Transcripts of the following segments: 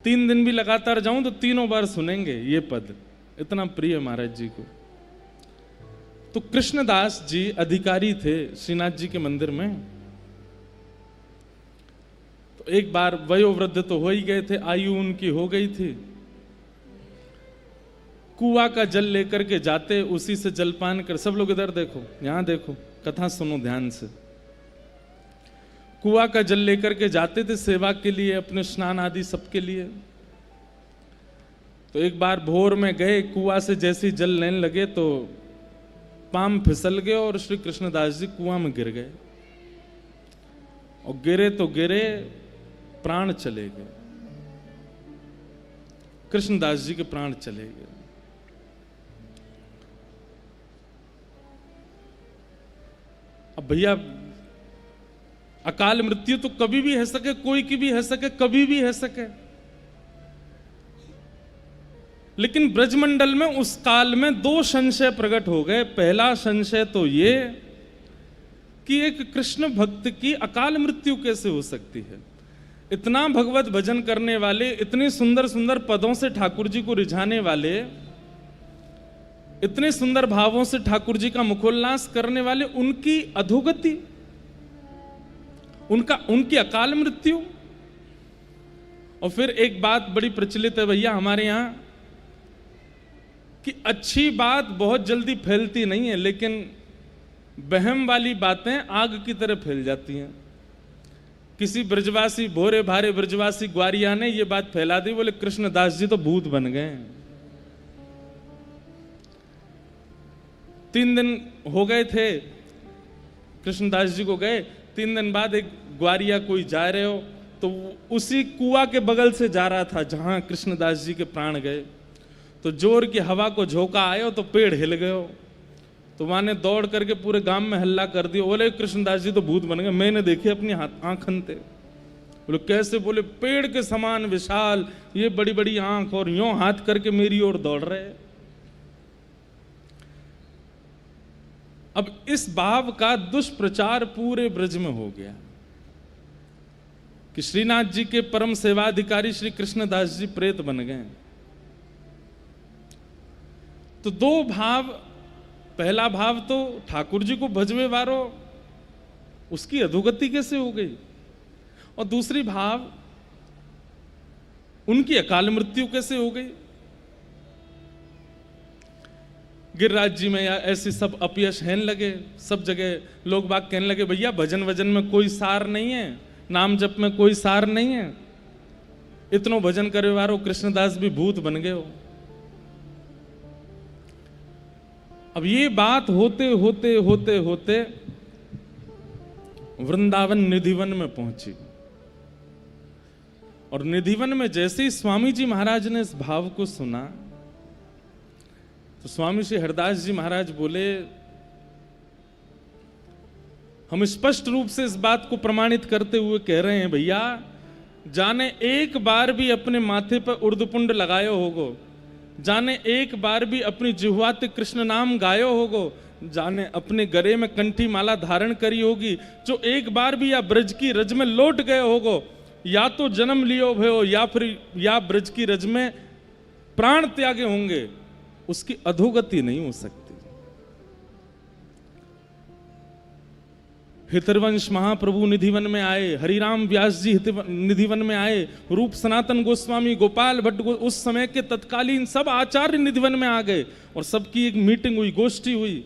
3 दिन भी लगातार जाऊं तो तीनों बार सुनेंगे ये पद, इतना प्रिय महाराज जी को। तो कृष्णदास जी अधिकारी थे श्रीनाथ जी के मंदिर में। तो एक बार वयोवृद्ध तो हो ही गए थे, आयु उनकी हो गई थी। कुआ का जल लेकर के जाते, उसी से जलपान कर, सब लोग इधर देखो, यहां देखो, कथा सुनो ध्यान से। कुआ का जल लेकर के जाते थे सेवा के लिए, अपने स्नान आदि सबके लिए। तो एक बार भोर में गए, कुआ से जैसे जल लेने लगे तो पांव फिसल गए और श्री कृष्णदास जी कुआं में गिर गए। और गिरे तो गिरे, प्राण चले गए, कृष्णदास जी के प्राण चले गए। अब भैया अकाल मृत्यु तो कभी भी है सके, कोई की भी है सके, कभी भी है सके। लेकिन ब्रजमंडल में उस काल में 2 संशय प्रकट हो गए। पहला संशय तो ये कि एक कृष्ण भक्त की अकाल मृत्यु कैसे हो सकती है। इतना भगवत भजन करने वाले, इतने सुंदर सुंदर पदों से ठाकुर जी को रिझाने वाले, इतने सुंदर भावों से ठाकुर जी का मुखोल्लास करने वाले, उनकी अधोगति, उनकी अकाल मृत्यु। और फिर एक बात बड़ी प्रचलित है भैया हमारे यहां कि अच्छी बात बहुत जल्दी फैलती नहीं है, लेकिन वहम वाली बातें आग की तरह फैल जाती हैं। किसी ब्रजवासी, भोरे भारे ब्रजवासी ग्वारिया ने यह बात फैला दी, बोले कृष्णदास जी तो भूत बन गए। 3 दिन हो गए थे कृष्णदास जी को गए। 3 दिन बाद एक ग्वारिया कोई जा रहे हो, तो उसी कुआ के बगल से जा रहा था जहां कृष्णदास जी के प्राण गए। तो जोर की हवा को झोंका आयो तो पेड़ हिल गयो। तो वहां ने दौड़ करके पूरे गांव में हल्ला कर दिया, बोले कृष्णदास जी तो भूत बन गए। मैंने देखे अपनी आंखन थे। बोले कैसे? बोले पेड़ के समान विशाल, ये बड़ी बड़ी आंख, और यूं हाथ करके मेरी ओर दौड़ रहे। अब इस भाव का दुष्प्रचार पूरे ब्रज में हो गया कि श्रीनाथ जी के परम सेवाधिकारी श्री कृष्णदास जी प्रेत बन गए। तो 2 भाव, पहला भाव तो ठाकुर जी को भजवे वारो, उसकी अधोगति कैसे हो गई, और दूसरी भाव उनकी अकाल मृत्यु कैसे हो गई। गिरिराज जी में या ऐसे सब अपयश हैन लगे, सब जगह लोग बाग कहने लगे भैया भजन वजन में कोई सार नहीं है, नाम जप में कोई सार नहीं है, इतनो भजन करे वारो कृष्णदास भी भूत बन गए हो। अब ये बात होते होते होते होते वृंदावन निधिवन में पहुंची। और निधिवन में जैसे ही स्वामी जी महाराज ने इस भाव को सुना, तो स्वामी श्री हरदास जी महाराज बोले, हम स्पष्ट रूप से इस बात को प्रमाणित करते हुए कह रहे हैं भैया, जाने एक बार भी अपने माथे पर उर्दपुंड लगायो होगो, जाने एक बार भी अपनी जिह्वाते कृष्ण नाम गायो होगो, जाने अपने गले में कंठी माला धारण करी होगी, जो एक बार भी या ब्रज की रज में लौट गए होगो, या तो जन्म लियो भयो या फिर या ब्रज की रज में प्राण त्यागे होंगे, उसकी अधोगति नहीं हो सकती। हितरवंश महाप्रभु निधिवन में आए, हरिराम व्यास जी निधिवन में आए, रूप सनातन गोस्वामी, गोपाल भट्ट, उस समय के तत्कालीन सब आचार्य निधिवन में आ गए और सबकी एक मीटिंग हुई, गोष्ठी हुई।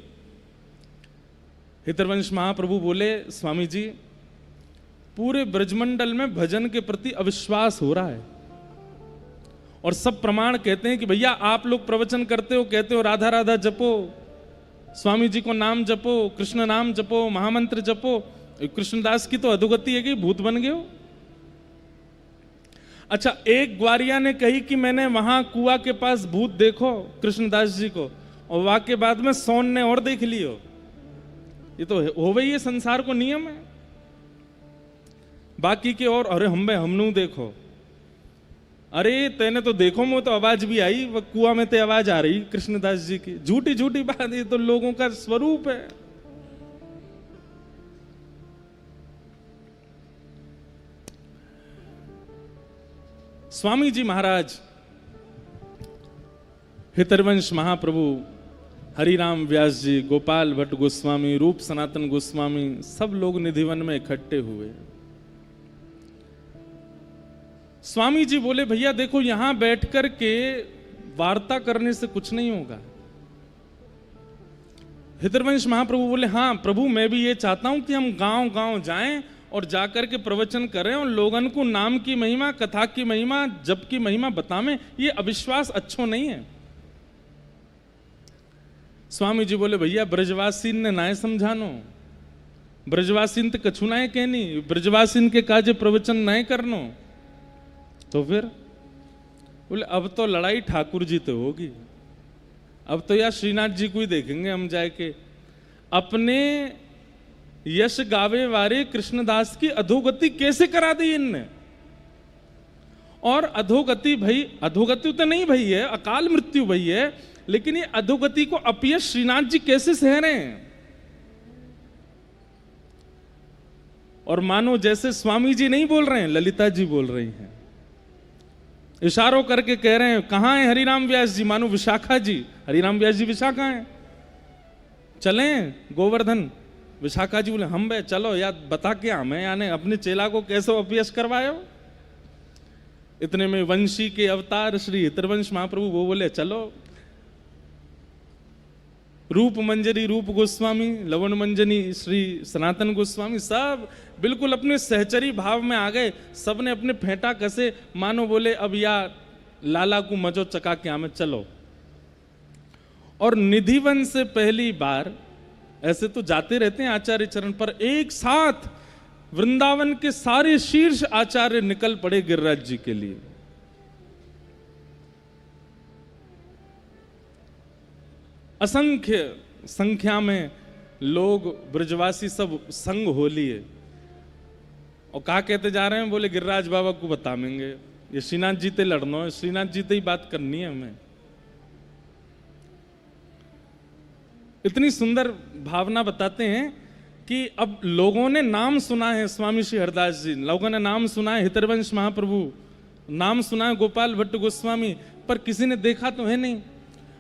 हितरवंश महाप्रभु बोले, स्वामी जी पूरे ब्रजमंडल में भजन के प्रति अविश्वास हो रहा है, और सब प्रमाण कहते हैं कि भैया आप लोग प्रवचन करते हो, कहते हो राधा राधा जपो, स्वामी जी को नाम जपो, कृष्ण नाम जपो, महामंत्र जपो, कृष्णदास की तो अधोगति है कि भूत बन गए हो। अच्छा, एक ग्वारिया ने कही कि मैंने वहां कुआ के पास भूत देखो कृष्णदास जी को, और वहां के बाद में सोन ने और देख लियो। ये तो हो गई है संसार को नियम है। बाकी के और अरे हमनू देखो, अरे तेने तो देखो, मुझे तो आवाज भी आई, वह कुआं में ते आवाज आ रही कृष्णदास जी की। झूठी झूठी बात, ये तो लोगों का स्वरूप है। स्वामी जी महाराज, हितरवंश महाप्रभु, हरिराम व्यास जी, गोपाल भट्ट गोस्वामी, रूप सनातन गोस्वामी, सब लोग निधिवन में इकट्ठे हुए। स्वामी जी बोले, भैया देखो यहां बैठ कर के वार्ता करने से कुछ नहीं होगा। हितरवंश महाप्रभु बोले, हाँ प्रभु, मैं भी ये चाहता हूं कि हम गांव गांव जाएं और जाकर के प्रवचन करें और लोगन को नाम की महिमा, कथा की महिमा, जप की महिमा बतावें। ये अविश्वास अच्छो नहीं है। स्वामी जी बोले, भैया ब्रजवासीन ने नाय समझानो, ब्रजवासीन तो कछु नाय कहनी, ब्रजवासीन के काजे प्रवचन नाय करनो। तो फिर बोले, अब तो लड़ाई ठाकुर जी तो होगी, अब तो यार श्रीनाथ जी को ही देखेंगे हम जाके। अपने यश गावे वारे कृष्णदास की अधोगति कैसे करा दी इनने। और अधोगति भाई, अधोगति तो नहीं भई है, अकाल मृत्यु भई है, लेकिन ये अधोगति को अपयश श्रीनाथ जी कैसे सह रहे हैं। और मानो जैसे स्वामी जी नहीं बोल रहे हैं, ललिता जी बोल रही हैं, इशारों करके कह रहे हैं, कहां है हरिराम व्यास जी, मानो विशाखा जी। हरिराम व्यास जी विशाखा हैं, चलें गोवर्धन। विशाखा जी बोले, हम बे चलो यार, बता के हमें यानी अपने चेला को कैसे अपयश करवायो। इतने में वंशी के अवतार श्री हितरवंश महाप्रभु वो बोले, चलो। रूप मंजरी रूप गोस्वामी, लवण मंजनी श्री सनातन गोस्वामी, सब बिल्कुल अपने सहचरी भाव में आ गए। सबने अपने फेंटा कसे, मानो बोले अब या लाला को मजो चका के हमें चलो। और निधिवन से पहली बार, ऐसे तो जाते रहते हैं आचार्य चरण पर, एक साथ वृंदावन के सारे शीर्ष आचार्य निकल पड़े गिरिराज जी के लिए। असंख्य संख्या में लोग ब्रजवासी सब संग हो लिए। और कहा कहते जा रहे हैं, बोले गिरिराज बाबा को बताएंगे, ये श्रीनाथ जी ते लड़ना है, श्रीनाथ जी ते ही बात करनी है हमें। इतनी सुंदर भावना बताते हैं कि अब लोगों ने नाम सुना है, स्वामी श्री हरदास जी, लोगों ने नाम सुना है, हितरवंश महाप्रभु नाम सुना है, गोपाल भट्ट गोस्वामी, पर किसी ने देखा तो है नहीं।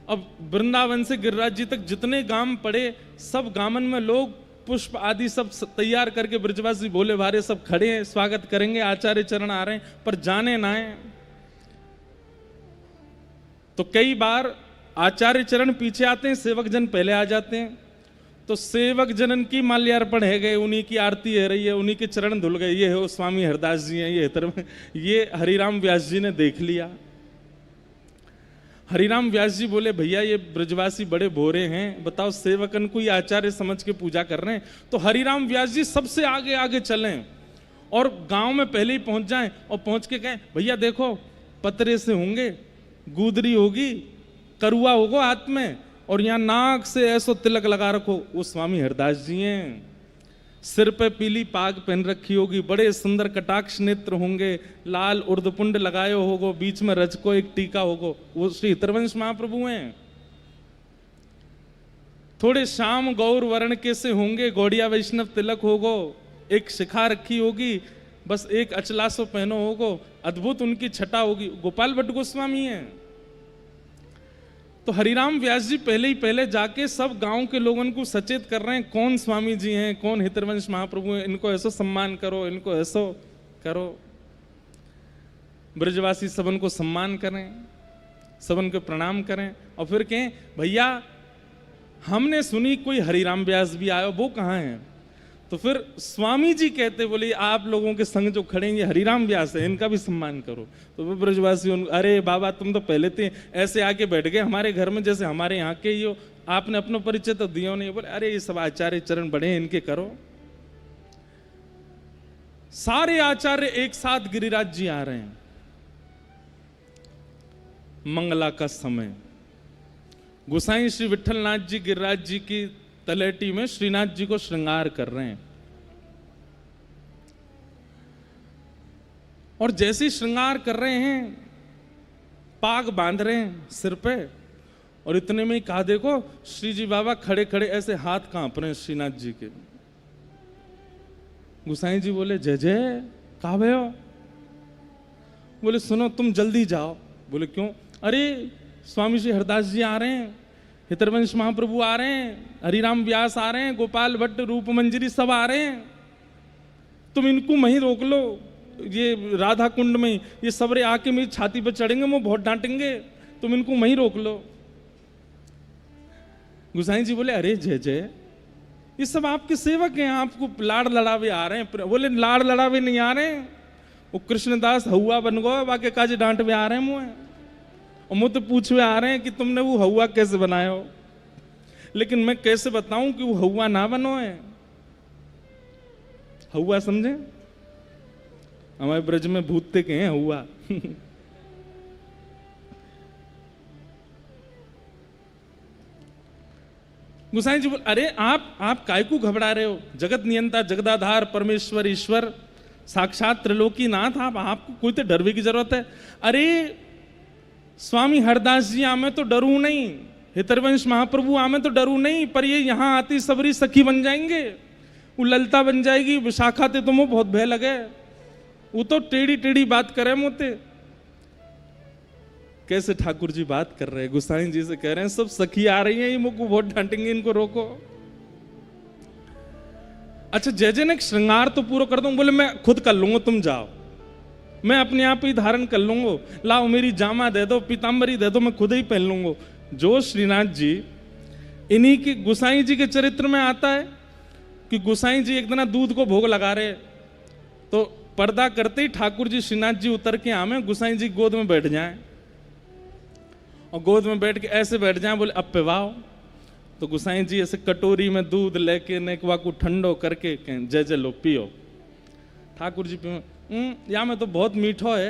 अब वृंदावन से गिरिराज जी तक जितने गांव पड़े, सब गामन में लोग पुष्प आदि सब तैयार करके ब्रजवासी भोले भारे सब खड़े हैं, स्वागत करेंगे, आचार्य चरण आ रहे हैं, पर जाने ना है। तो कई बार आचार्य चरण पीछे आते हैं, सेवक जन पहले आ जाते हैं। तो सेवक जनन की माल्यार्पण है गए, उन्हीं की आरती है रही है, उन्हीं के चरण धुल गए। ये हो स्वामी हरदास जी हैं, ये हरिराम व्यास जी ने देख लिया। हरिराम व्यास जी बोले, भैया ये ब्रजवासी बड़े भोरे हैं, बताओ सेवकन को ही आचार्य समझ के पूजा कर रहे हैं। तो हरिराम व्यास जी सबसे आगे आगे चलें और गांव में पहले ही पहुंच जाएं और पहुंच के कहें, भैया देखो पतरे से होंगे, गुदरी होगी, करुआ होगा हाथ में, और यहाँ नाक से ऐसो तिलक लगा रखो, वो स्वामी हरदास जी हैं। सिर पे पीली पाग पहन रखी होगी, बड़े सुंदर कटाक्ष नेत्र होंगे, लाल उर्दपुंड लगाए होगो, बीच में रज को एक टीका होगो, वो श्री हितरवंश महाप्रभु हैं। थोड़े श्याम गौर वर्ण के से होंगे, गौड़िया वैष्णव तिलक होगो, एक शिखा रखी होगी, बस एक अचलासो पहनो होगो, अद्भुत उनकी छटा होगी। गोपाल भट्ट गोस्वामी हैं। तो हरिराम व्यास जी पहले ही पहले जाके सब गांव के लोगों को सचेत कर रहे हैं, कौन स्वामी जी हैं, कौन हितरवंश महाप्रभु हैं, इनको ऐसो सम्मान करो, इनको ऐसो करो। ब्रजवासी सबन को सम्मान करें, सबन को प्रणाम करें, और फिर कहें, भैया हमने सुनी कोई हरिराम व्यास भी आयो, वो कहाँ है। तो फिर स्वामी जी कहते, बोले आप लोगों के संग जो खड़े हैं ये हरिराम व्यास है, इनका भी सम्मान करो। तो वो ब्रजवासी, अरे बाबा तुम तो पहले थे ऐसे आके बैठ गए हमारे घर में, जैसे हमारे यहाँ के ही हो, आपने अपना परिचय तो दिया नहीं। बोले अरे ये सब आचार्य चरण बड़े हैं, इनके करो। सारे आचार्य एक साथ गिरिराज जी आ रहे हैं। मंगला का समय, गोसाई श्री विठलनाथ जी गिरिराज जी की तलेटी में श्रीनाथ जी को श्रृंगार कर रहे हैं। और जैसे श्रृंगार कर रहे हैं, पाग बांध रहे हैं सिर पे, और इतने में ही कहा, देखो श्री जी बाबा खड़े खड़े ऐसे हाथ कांप रहे हैं श्रीनाथ जी के। गोसाई जी बोले, जय जय, कहा भयो। बोले सुनो तुम जल्दी जाओ। बोले क्यों? अरे स्वामी श्री हरदास जी आ रहे हैं, हितरवंश महाप्रभु आ रहे हैं, हरिराम व्यास आ रहे हैं, गोपाल भट्ट, रूप मंजरी सब आ रहे हैं, तुम इनको वहीं रोक लो, ये राधा कुंड में ये सबरे आके मेरी छाती पर चढ़ेंगे, वो बहुत डांटेंगे, तुम इनको वहीं रोक लो। गुसाई जी बोले अरे जय जय, ये सब आपके सेवक हैं, आपको लाड़ लड़ावे आ रहे हैं। बोले लाड़ लड़ावे नहीं आ रहे हैं, वो कृष्णदास हवा बन गो बाके काजे डांटवे आ रहे हैं मुझे, और मुझे पूछवे आ रहे हैं कि तुमने वो हवा कैसे बनाया हो। लेकिन मैं कैसे बताऊं कि वो हवा ना बनो है। हवा समझे? हमारे ब्रज में भूतते के हैं हवा। गुसाई जी बोले अरे आप काय को घबरा रहे हो? जगत नियंता, जगदाधार, परमेश्वर, ईश्वर, साक्षात त्रिलोकी नाथ, आपको कोई तो डरवे की जरूरत है। अरे स्वामी हरदास जी आमे तो डरू नहीं, हितरवंश महाप्रभु आमे तो डरू नहीं, पर ये यहां आती सबरी सखी बन जाएंगे, वो ललता बन जाएगी, विशाखा ते तुम्हें बहुत भय लगे, वो तो टेढ़ी टेढ़ी बात करे मोते। कैसे ठाकुर जी बात कर रहे हैं, गुसाई जी से कह रहे हैं सब सखी आ रही है, ये मुझको बहुत डांटेंगे, इनको रोको। अच्छा जय जय ने श्रृंगार तो पूरा कर दूं। बोले मैं खुद कर लूंगा, तुम जाओ, मैं अपने आप ही धारण कर लूंगा, लाओ मेरी जामा दे दो, पीताम्बरी दे दो, मैं खुद ही पहन लूंगा। जो श्रीनाथ जी इन्हीं की गुसाई जी के चरित्र में आता है कि गुसाई जी एक दिन दूध को भोग लगा रहे, तो पर्दा करते ही ठाकुर जी श्रीनाथ जी उतर के आमे, गुसाई जी गोद में बैठ जाएं, और गोद में बैठ के ऐसे बैठ जाएं, बोले अब पिवाओ। तो गुसाई जी ऐसे कटोरी में दूध लेके नेकवा को ठंडो करके कहें जय जय लो पियो। ठाकुर जी पियो, या में तो बहुत मीठो है।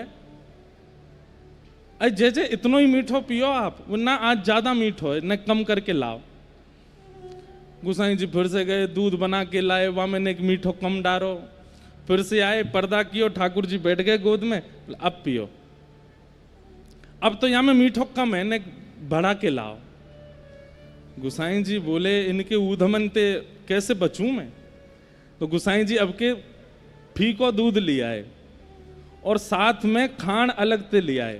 अरे जय जय इतनो ही मीठो पियो आप, ना आज ज्यादा मीठो है, न कम करके लाओ। गुसाई जी फिर से गए, दूध बना के लाए, वहां मैंने एक मीठो कम डारो, फिर से आए, पर्दा कियो, ठाकुर जी बैठ गए गोद में, अब पियो। अब तो यहाँ में मीठो कम है, ने बढ़ा के लाओ। गुसाई जी बोले इनके ऊधमन ते कैसे बचूं मैं? तो गुसाई जी अब के फीको दूध ले आए, और साथ में खांड अलग ते ले आए,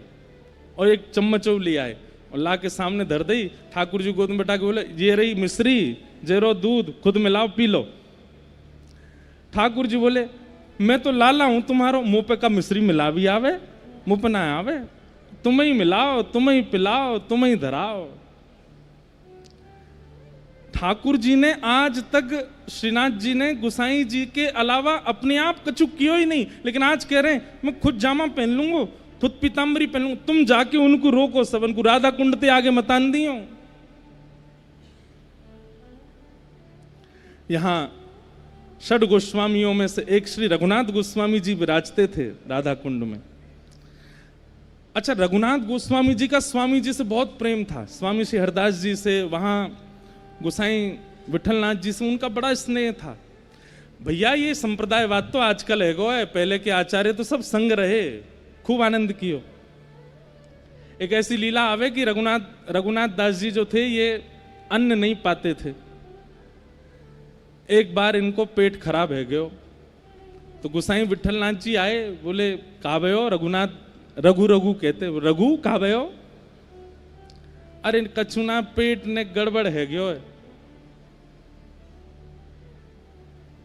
और एक चम्मच ले आए, और ला के सामने धर दी। ठाकुर जी गोद में बैठा के बोले ये रही मिश्री, जेरो दूध, खुद मिलाओ पी लो। ठाकुर जी बोले मैं तो लाला हूं तुम्हारो, मुंह पे का मिश्री मिला भी आवे, मुंह पे ना आवे, तुम ही मिलाओ, तुम ही पिलाओ, तुम ही धराओ। ठाकुर जी ने आज तक, श्रीनाथ जी ने गुसाई जी के अलावा अपने आप कछु कियो ही नहीं, लेकिन आज कह रहे हैं मैं खुद जामा पहन लूंगा, खुद पीताम्बरी पहन लूंगा, तुम जाके उनको रोको, सब उनको राधा कुंड ते आगे मतान दियो। यहां षड गोस्वामियों में से एक श्री रघुनाथ गोस्वामी जी विराजते थे राधा कुंड में। अच्छा, रघुनाथ गोस्वामी जी का स्वामी जी से बहुत प्रेम था, स्वामी श्री हरदास जी से, वहां गोसाई विठलनाथ जी से उनका बड़ा स्नेह था। भैया ये संप्रदायवाद तो आजकल है गो है, पहले के आचार्य तो सब संग रहे, खूब आनंद कियो। एक ऐसी लीला आवे कि रघुनाथ दास जी जो थे ये अन्न नहीं पाते थे, एक बार इनको पेट खराब है गयो, तो गोसाई विठलनाथ जी आए, बोले कहा भयो रघुनाथ, रघु रघु कहते, रघु कहा भयो? अरे कछुना पेट ने गड़बड़ है गयो है।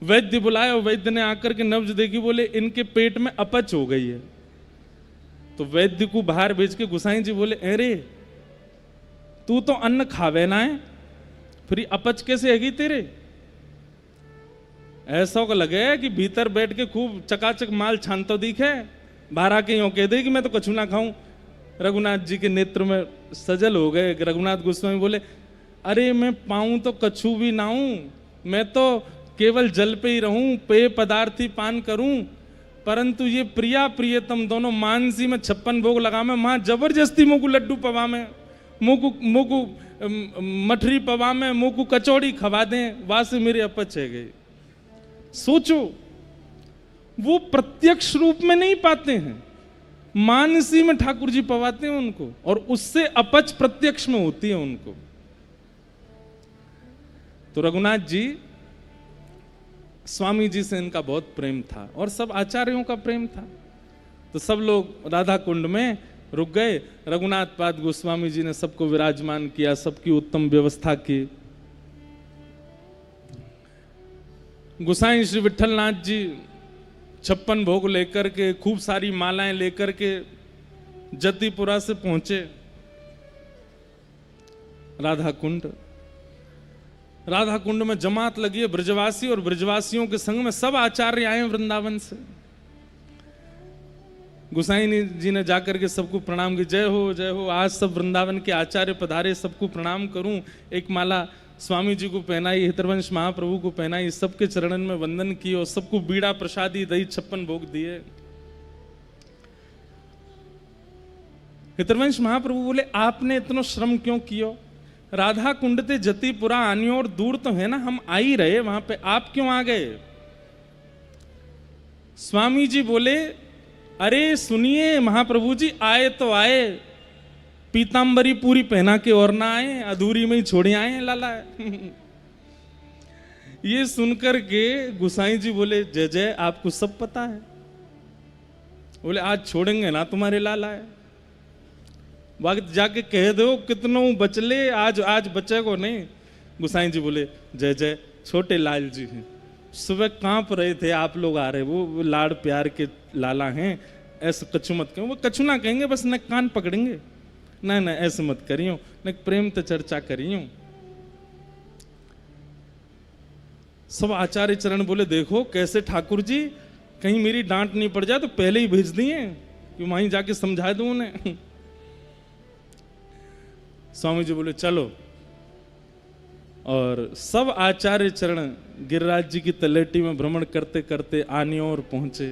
वैद्य बुलाया, वैद्य ने आकर के नब्ज देखी, बोले इनके पेट में अपच हो गई है। तो वैद्य को बाहर भेज के गुसाई जी बोले अरे तू तो अन्न खावे ना है, फिर अपच कैसे हैगी तेरे? ऐसा को लगे कि भीतर बैठ के खूब चकाचक माल छान तो दिखे, बाहर आके यूं कह दे कि मैं तो कछु ना खाऊं। रघुनाथ जी के नेत्र में सजल हो गए। रघुनाथ गोस्वामी बोले अरे मैं पाऊं तो कछु भी ना हूं, मैं तो केवल जल पे ही रहूं, पेय पदार्थ ही पान करूं, परंतु ये प्रिया प्रियतम दोनों मानसी में 56 भोग लगा में, मां जबरदस्ती मुँह को लड्डू पवा में, मुँह को मठरी पवा में, मुँह को कचौड़ी खवा दें, वहां से मेरे अपच है गई। सोचो, वो प्रत्यक्ष रूप में नहीं पाते हैं, मानसी में ठाकुर जी पवाते हैं उनको, और उससे अपच प्रत्यक्ष में होती है उनको। तो रघुनाथ जी, स्वामी जी से इनका बहुत प्रेम था, और सब आचार्यों का प्रेम था। तो सब लोग राधा कुंड में रुक गए। रघुनाथ पाद गोस्वामी जी ने सबको विराजमान किया, सबकी उत्तम व्यवस्था की। गोसाई श्री विठलनाथ जी 56 भोग लेकर के, खूब सारी मालाएं लेकर के जतिपुरा से पहुंचे राधा कुंड। राधा कुंड में जमात लगी है ब्रजवासी, और ब्रजवासियों के संग में सब आचार्य आए वृंदावन से। गोसाई जी ने जाकर के सबको प्रणाम की, जय हो जय हो, आज सब वृंदावन के आचार्य पधारे, सबको प्रणाम करूं। एक माला स्वामी जी को पहनाई, हितरवंश महाप्रभु को पहनाई, सबके चरणन में वंदन की और सबको बीड़ा प्रसादी दही 56 भोग दिए। हितरवंश महाप्रभु बोले, आपने इतना श्रम क्यों किया? राधा कुंड ते जतिपुरा आनी और दूर तो है ना, हम आ ही रहे वहां पे, आप क्यों आ गए? स्वामी जी बोले, अरे सुनिए महाप्रभु जी, आए तो आए, पीतांबरी पूरी पहना के और ना आए, अधूरी में ही छोड़े आए लाला। ये सुनकर के गुसाई जी बोले, जय जय, आपको सब पता है। बोले, आज छोड़ेंगे ना तुम्हारे लाला है, वक्त जाके कह दो कितनों बचले, आज बचेगो नहीं। गुसाई जी बोले, जय जय, छोटे लाल जी हैं, सुबह कांप रहे थे, आप लोग आ रहे, वो लाड़ प्यार के लाला हैं, ऐसे कछु मत कहो। वो कछु ना कहेंगे, बस न कान पकड़ेंगे, ना ना ऐसे मत करियो, न प्रेम तो चर्चा करियो। सब आचार्य चरण बोले, देखो कैसे ठाकुर जी, कहीं मेरी डांट नहीं पड़ जाए तो पहले ही भेज दिए कि वहीं जाके समझा दूं उन्हें। स्वामी जी बोले, चलो। और सब आचार्य चरण गिरिराज जी की तलेटी में भ्रमण करते करते आनी और पहुंचे।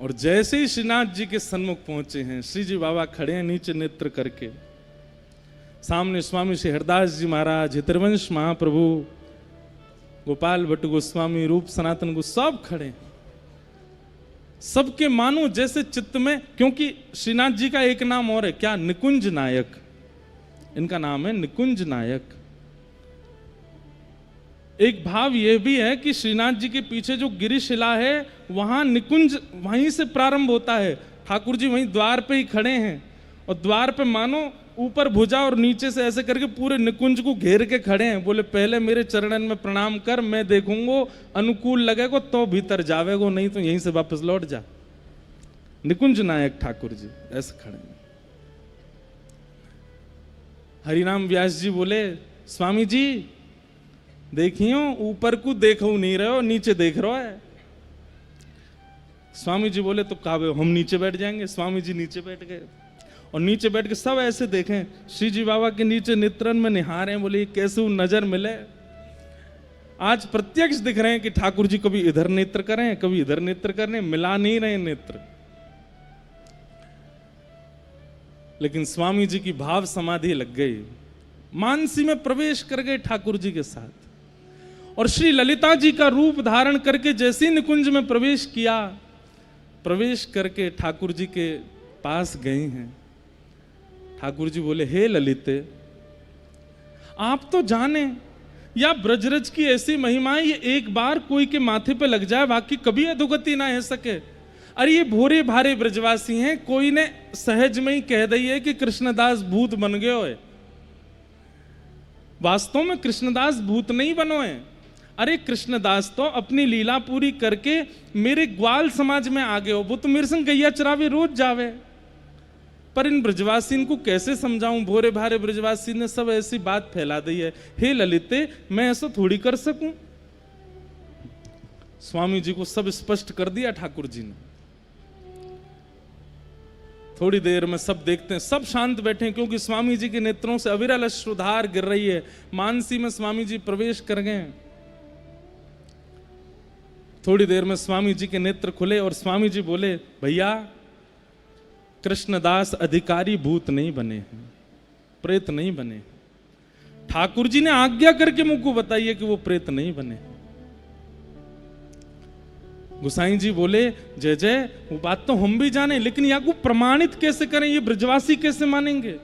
और जैसे ही श्रीनाथ जी के सन्मुख पहुंचे हैं, श्री जी बाबा खड़े हैं नीचे नेत्र करके, सामने स्वामी श्री हरदास जी महाराज, हितरवंश महाप्रभु, गोपाल भट्ट गोस्वामी, रूप सनातन को सब खड़े हैं। सबके मानो जैसे चित्त में, क्योंकि श्रीनाथ जी का एक नाम और है, क्या? निकुंज नायक। इनका नाम है निकुंज नायक। एक भाव यह भी है कि श्रीनाथ जी के पीछे जो गिरिशिला है, वहां निकुंज वहीं से प्रारंभ होता है। ठाकुर जी वहीं द्वार पे ही खड़े हैं, और द्वार पे मानो ऊपर भुजा और नीचे से ऐसे करके पूरे निकुंज को घेर के खड़े हैं। बोले, पहले मेरे चरणन में प्रणाम कर, मैं देखूंगो, अनुकूल लगेगो तो भीतर जावेगो, नहीं तो यहीं से वापस लौट जा। निकुंज नायक ठाकुर जी ऐसे खड़े हैं। हरिनाम व्यास जी बोले, स्वामी जी देखियो, ऊपर को देखो नहीं रहे हो, नीचे देख रहे है। स्वामी जी बोले, तो कावे हम नीचे बैठ जाएंगे। स्वामी जी नीचे बैठ गए, और नीचे बैठ के सब ऐसे देखें, श्री जी बाबा के नीचे नेत्रन में निहार हैं। बोले, कैसे नजर मिले? आज प्रत्यक्ष दिख रहे हैं कि ठाकुर जी कभी इधर नेत्र करें, कभी इधर नेत्र करें, मिला नहीं रहे नेत्र। लेकिन स्वामी जी की भाव समाधि लग गई, मानसी में प्रवेश कर गए ठाकुर जी के साथ। और श्री ललिता जी का रूप धारण करके जैसे ही निकुंज में प्रवेश किया, प्रवेश करके ठाकुर जी के पास गए हैं। ठाकुर जी बोले, हे ललिते, आप तो जाने या ब्रजरज की ऐसी महिमा है, ये एक बार कोई के माथे पे लग जाए, बाकी कभी अधोगति ना है सके। अरे ये भोरे भारे ब्रजवासी हैं, कोई ने सहज में ही कह दी है कि कृष्णदास भूत बन गए हो। वास्तव में कृष्णदास भूत नहीं बनो है। अरे कृष्णदास तो अपनी लीला पूरी करके मेरे ग्वाल समाज में आ गए हो, वो तो मेरे संग गैया चरावे रोज जावे। पर इन ब्रजवासी को कैसे समझाऊं? भोरे भारे ब्रजवासी ने सब ऐसी बात फैला दी है। हे ललिते, मैं ऐसा थोड़ी कर सकूं। स्वामी जी को सब स्पष्ट कर दिया ठाकुर जी ने। थोड़ी देर में सब देखते हैं, सब शांत बैठे हैं, क्योंकि स्वामी जी के नेत्रों से अविरल अश्रुधार गिर रही है। मानसी में स्वामी जी प्रवेश कर गए। थोड़ी देर में स्वामी जी के नेत्र खुले और स्वामी जी बोले, भैया कृष्णदास अधिकारी भूत नहीं बने हैं, प्रेत नहीं बने। ठाकुर जी ने आज्ञा करके मुझको बताइए कि वो प्रेत नहीं बने। गुसाई जी बोले, जय जय, वो बात तो हम भी जाने, लेकिन या को प्रमाणित कैसे करें? ये ब्रजवासी कैसे मानेंगे?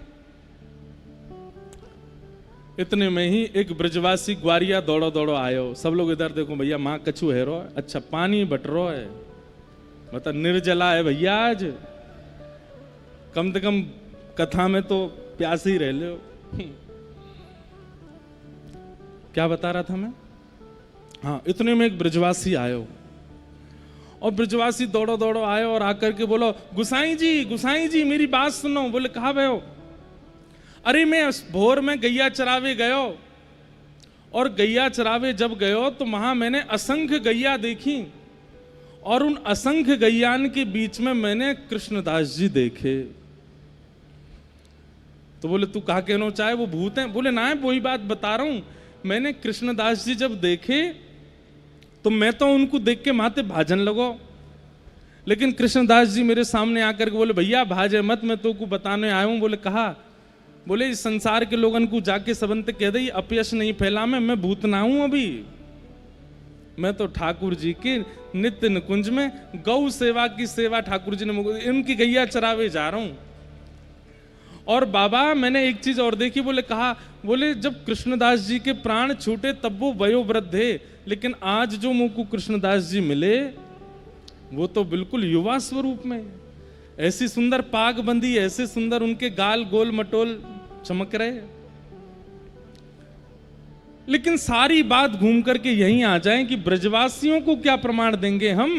इतने में ही एक ब्रजवासी ग्वारिया दौड़ो दौड़ो आयो। सब लोग इधर देखो भैया, माँ कछु है रो, अच्छा पानी बट रो है। बता निर्जला है भैया आज, कम से कम कथा में तो प्यास ही रह लो। क्या बता रहा था मैं? हाँ, इतने में एक ब्रजवासी आयो, और ब्रजवासी दौड़ो दौड़ो आयो और आकर के बोलो, गुसाई जी मेरी बात सुनो। बोले कहाँ भयो? अरे मैं भोर में गैया चरावे गयो, और गैया चरावे जब गयो तो वहां मैंने असंख्य गैया देखी, और उन असंख्य गैयान के बीच में मैंने कृष्णदास जी देखे। तो बोले तू कहा कहना चाहे वो भूत हैं? बोले ना है, वही बात बता रहा हूं। मैंने कृष्णदास जी जब देखे तो मैं तो उनको देख के माथे भाजन लगो, लेकिन कृष्णदास जी मेरे सामने आकर के बोले भैया भाजे मत, मैं तो को बताने आया हूं। बोले कहा? बोले इस संसार के लोगन को जाके सबंत कह दे अपयश नहीं फैला, मैं भूत ना हूं अभी, मैं तो ठाकुर जी के नित्य निकुंज में गौ सेवा की सेवा ठाकुर जी ने, इनकी गैया चरावे जा रहा हूं। और बाबा मैंने एक चीज और देखी। बोले कहा? बोले जब कृष्णदास जी के प्राण छूटे तब वो वयोवृद्ध थे, लेकिन आज जो मुझ को कृष्णदास जी मिले वो तो बिल्कुल युवा स्वरूप में, ऐसी सुंदर पाग बंदी, ऐसे सुंदर उनके गाल गोल मटोल चमक रहे। लेकिन सारी बात घूम करके यहीं आ जाए कि ब्रजवासियों को क्या प्रमाण देंगे हम?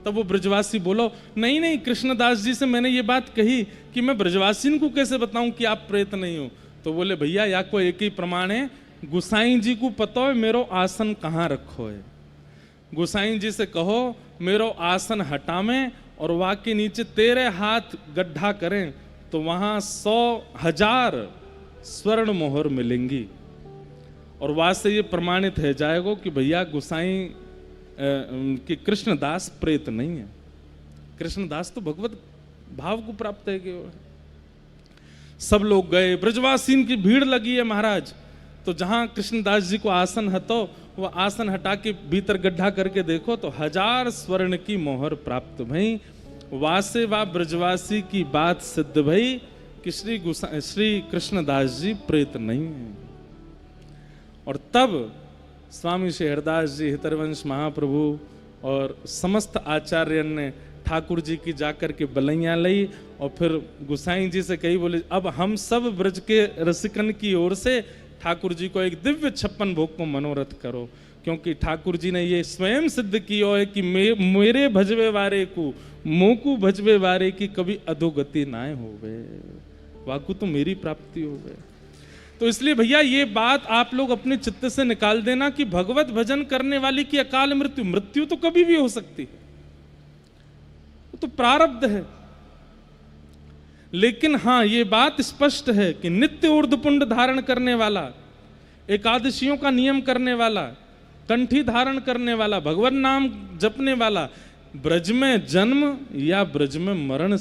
तब वो ब्रजवासी बोलो नहीं कृष्णदास जी से मैंने ये बात कही कि मैं ब्रजवासी को कैसे बताऊं कि आप प्रेत नहीं हो। तो बोले भैया या को एक ही प्रमाण है, गुसाई जी को पता है मेरो आसन कहाँ रखो है, गुसाई जी से कहो मेरो आसन हटावें और वहां के नीचे तेरे हाथ गड्ढा करें तो वहां 100,000 स्वर्ण मोहर मिलेंगी, और वहां से ये प्रमाणित है जाएगा कि भैया गुसाई कि कृष्णदास प्रेत नहीं है, कृष्णदास तो भगवत भाव को प्राप्त है कि सब लोग गए, ब्रजवासीन की भीड़ लगी है महाराज। तो जहां कृष्णदास जी को आसन हतो वह आसन हटा के भीतर गड्ढा करके देखो तो 1000 स्वर्ण की मोहर प्राप्त भई। वासे वा ब्रजवासी की बात सिद्ध भई कि श्री कृष्णदास जी प्रेत नहीं है। और तब स्वामी श्री हरदास जी, हितरवंश महाप्रभु और समस्त आचार्य ने ठाकुर जी की जाकर के बलैया ली और फिर गुसाई जी से कही, बोले अब हम सब ब्रज के रसिकन की ओर से ठाकुर जी को एक दिव्य 56 भोग को मनोरथ करो, क्योंकि ठाकुर जी ने ये स्वयं सिद्ध किया है कि मेरे भजवे वारे को मोकू भजवे वारे की कभी अधोगति ना होवे, वाकू तो मेरी प्राप्ति होवे। तो इसलिए भैया ये बात आप लोग अपने चित्त से निकाल देना कि भगवत भजन करने वाली की अकाल मृत्यु तो कभी भी हो सकती है, तो प्रारब्ध है। लेकिन हां ये बात स्पष्ट है कि नित्य ऊर्ध्वपुंड धारण करने वाला, एकादशियों का नियम करने वाला, कंठी धारण करने वाला, भगवान नाम जपने वाला, ब्रज में जन्म या ब्रज में मरण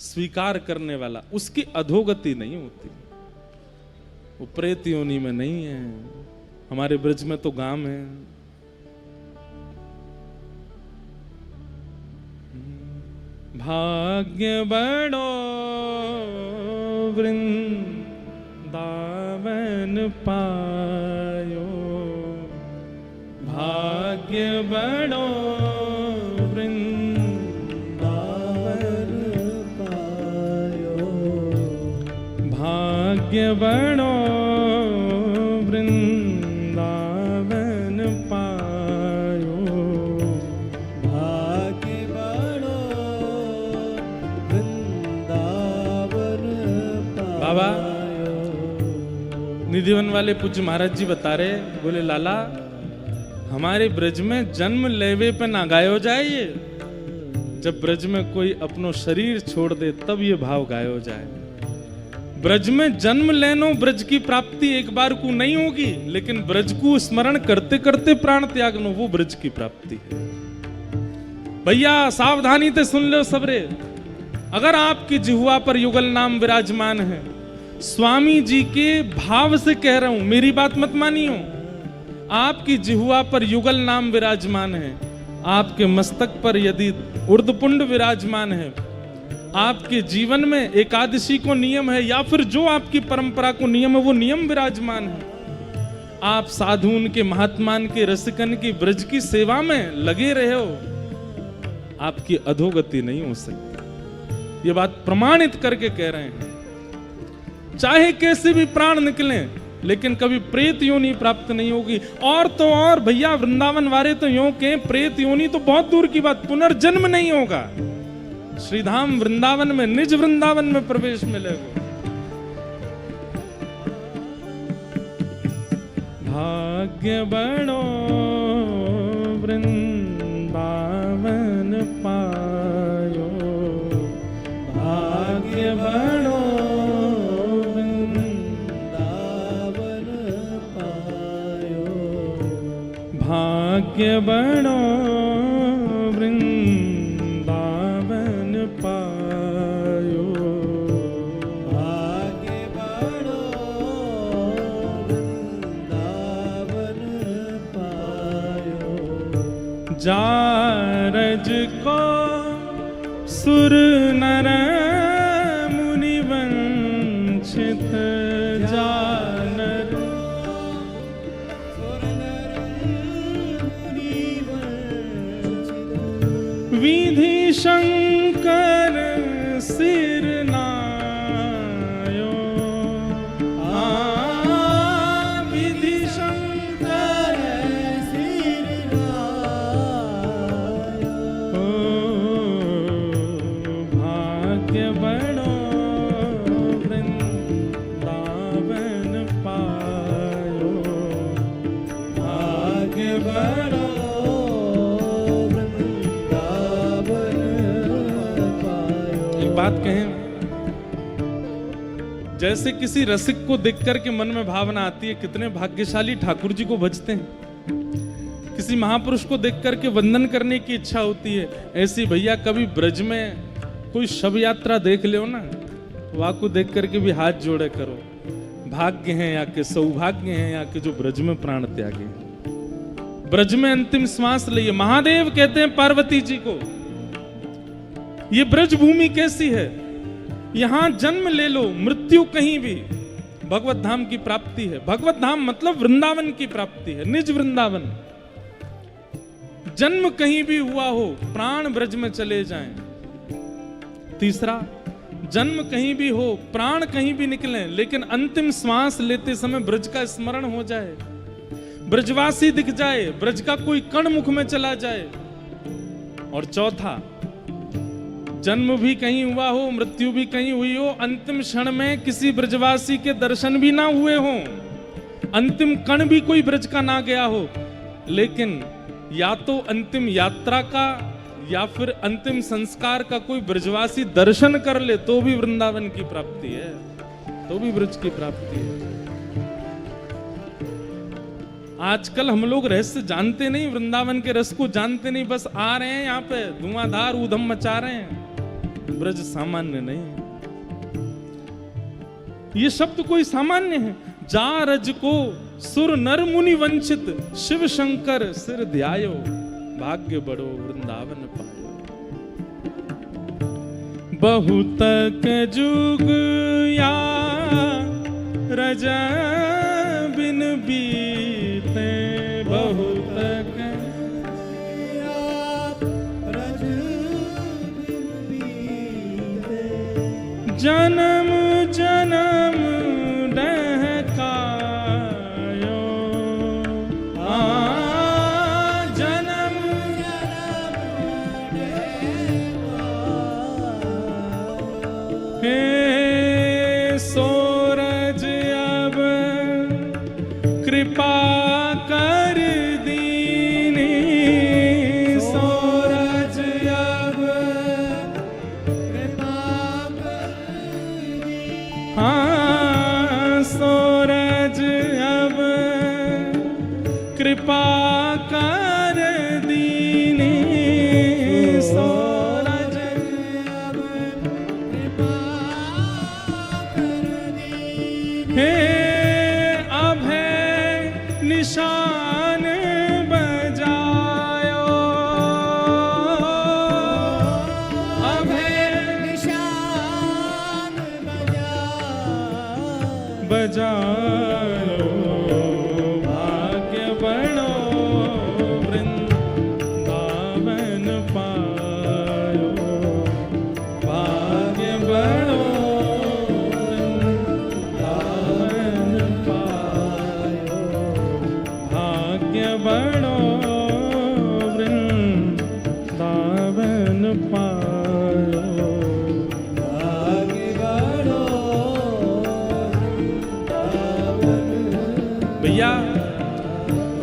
स्वीकार करने वाला, उसकी अधोगति नहीं होती, वो प्रेत योनि में नहीं है। हमारे ब्रज में तो गांव है। भाग्य बड़ो वृंदावन पायो, भाग्य बड़ो वृंदावन पायो, भाग्य बड़ो वृंदावन पायो, भाग्य बड़ो वृंदावन पायो। बाबा निधिवन वाले पूज्य महाराज जी बता रहे, बोले लाला हमारे ब्रज में जन्म लेवे पे ना गायो जाए, ये जब ब्रज में कोई अपनो शरीर छोड़ दे तब ये भाव गायो जाए। ब्रज में जन्म लेनो ब्रज की प्राप्ति एक बार को नहीं होगी, लेकिन ब्रज को स्मरण करते करते प्राण त्यागनो वो ब्रज की प्राप्ति है। भैया सावधानी से सुन लो सबरे, अगर आपकी जिह्वा पर युगल नाम विराजमान है, स्वामी जी के भाव से कह रहा हूं, मेरी बात मत मानियो, आपकी जिह्वा पर युगल नाम विराजमान है, आपके मस्तक पर यदि ऊर्ध्वपुंड विराजमान है, आपके जीवन में एकादशी को नियम है या फिर जो आपकी परंपरा को नियम है वो नियम विराजमान है, आप साधुन के महात्मान के रसिकन की ब्रज की सेवा में लगे रहे हो, आपकी अधोगति नहीं हो सकती। ये बात प्रमाणित करके कह रहे हैं। चाहे कैसे भी प्राण निकले, लेकिन कभी प्रेत योनि प्राप्त नहीं होगी। और तो और भैया, वृंदावन वाले तो यूं के प्रेत योनि तो बहुत दूर की बात, पुनर्जन्म नहीं होगा। श्रीधाम वृंदावन में, निज वृंदावन में प्रवेश मिलेगा। भाग्य बड़ो वृंदावन पायो, भाग्य बड़ो वृंदावन पायो, भाग्य बड़ो वृंदावन पायो, भाग्य बड़ो वृंदावन पायो। जारज को सुर नर मुनि वंचित, जानर विधि शंकर सिर नायो, विधि शंकर सिर नायो, भाग्य बड़ो वृंदावन पायो, भाग्य बड़ो। बात कहें, जैसे किसी रसिक को देख करके मन में भावना आती है, कितने भाग्यशाली ठाकुर जी को भजते हैं। किसी महापुरुष को देख करके वंदन करने की इच्छा होती है। ऐसी भैया कभी ब्रज में कोई शव यात्रा देख लो ना, वहां को देख करके भी हाथ जोड़े करो। भाग्य हैं या के, सौभाग्य हैं या के जो ब्रज में प्राण त्यागे, ब्रज में अंतिम श्वास लिए। महादेव कहते हैं पार्वती जी को, ये ब्रज भूमि कैसी है, यहां जन्म ले लो, मृत्यु कहीं भी, भगवत धाम की प्राप्ति है। भगवत धाम मतलब वृंदावन की प्राप्ति है, निज वृंदावन। जन्म कहीं भी हुआ हो, प्राण ब्रज में चले जाएं। तीसरा, जन्म कहीं भी हो, प्राण कहीं भी निकले, लेकिन अंतिम श्वास लेते समय ब्रज का स्मरण हो जाए, ब्रजवासी दिख जाए, ब्रज का कोई कण मुख में चला जाए। और चौथा, जन्म भी कहीं हुआ हो, मृत्यु भी कहीं हुई हो, अंतिम क्षण में किसी ब्रजवासी के दर्शन भी ना हुए हों, अंतिम कण भी कोई ब्रज का ना गया हो, लेकिन या तो अंतिम यात्रा का या फिर अंतिम संस्कार का कोई ब्रजवासी दर्शन कर ले, तो भी वृंदावन की प्राप्ति है, तो भी ब्रज की प्राप्ति है। आजकल हम लोग रहस्य जानते नहीं, वृंदावन के रस को जानते नहीं, बस आ रहे हैं यहाँ पे, धुआंधार ऊधम मचा रहे हैं। ब्रज सामान्य नहीं, ये शब्द कोई सामान्य है। जारज को सुर नर मुनि वंचित, शिव शंकर सिर ध्यायो, भाग्य बड़ो वृंदावन पायो। बहुतक जुग या रज बिन बीते, बहुतक जन्म जन्म डहकायो, जन्म जन्म हे सूरज अब कृपा कर दीनी, सूरज अब हाँ, सूरज अब कृपा कर दीनी, सूरज अब कृपा कर दीनी। हे अभय निशान बजायो, अभय निशान बजायो, भाग्य बड़ो वृंदावन पायो,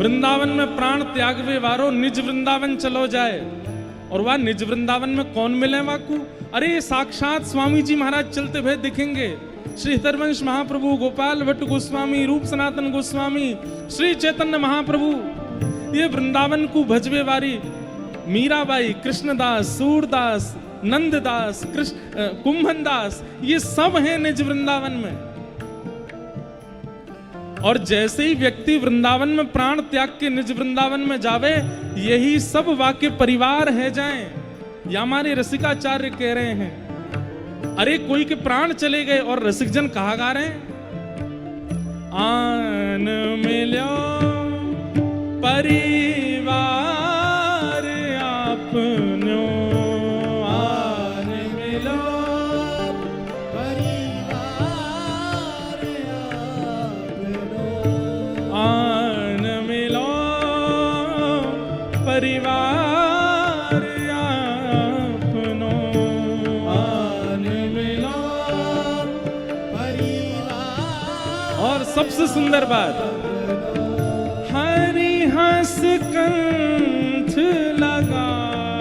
वृंदावन में प्राण त्यागवे वारो निज वृंदावन चलो जाए। और वह निज वृंदावन में कौन मिले वाकू? अरे साक्षात स्वामी जी महाराज चलते हुए दिखेंगे। श्री हरिवंश महाप्रभु, गोपाल भट्ट गोस्वामी, रूप सनातन गोस्वामी, श्री चैतन्य महाप्रभु, ये वृंदावन को भजवे वारी मीराबाई, कृष्णदास, सूरदास, नंददास, कुंभन दास, ये सब हैं निज वृंदावन में। और जैसे ही व्यक्ति वृंदावन में प्राण त्याग के निज वृंदावन में जावे, यही सब वाक्य परिवार है जाएं। या हमारे रसिकाचार्य कह रहे हैं, अरे कोई के प्राण चले गए और रसिकजन कहा गा रहे हैं, आन मिलो परिवार आपनो, आन मिलो परिवार आपनो, आन मिलो परिवार आपनो, आन मिलो परिवार। और सबसे सुंदर बात, हरि हंस कंठ लगायो,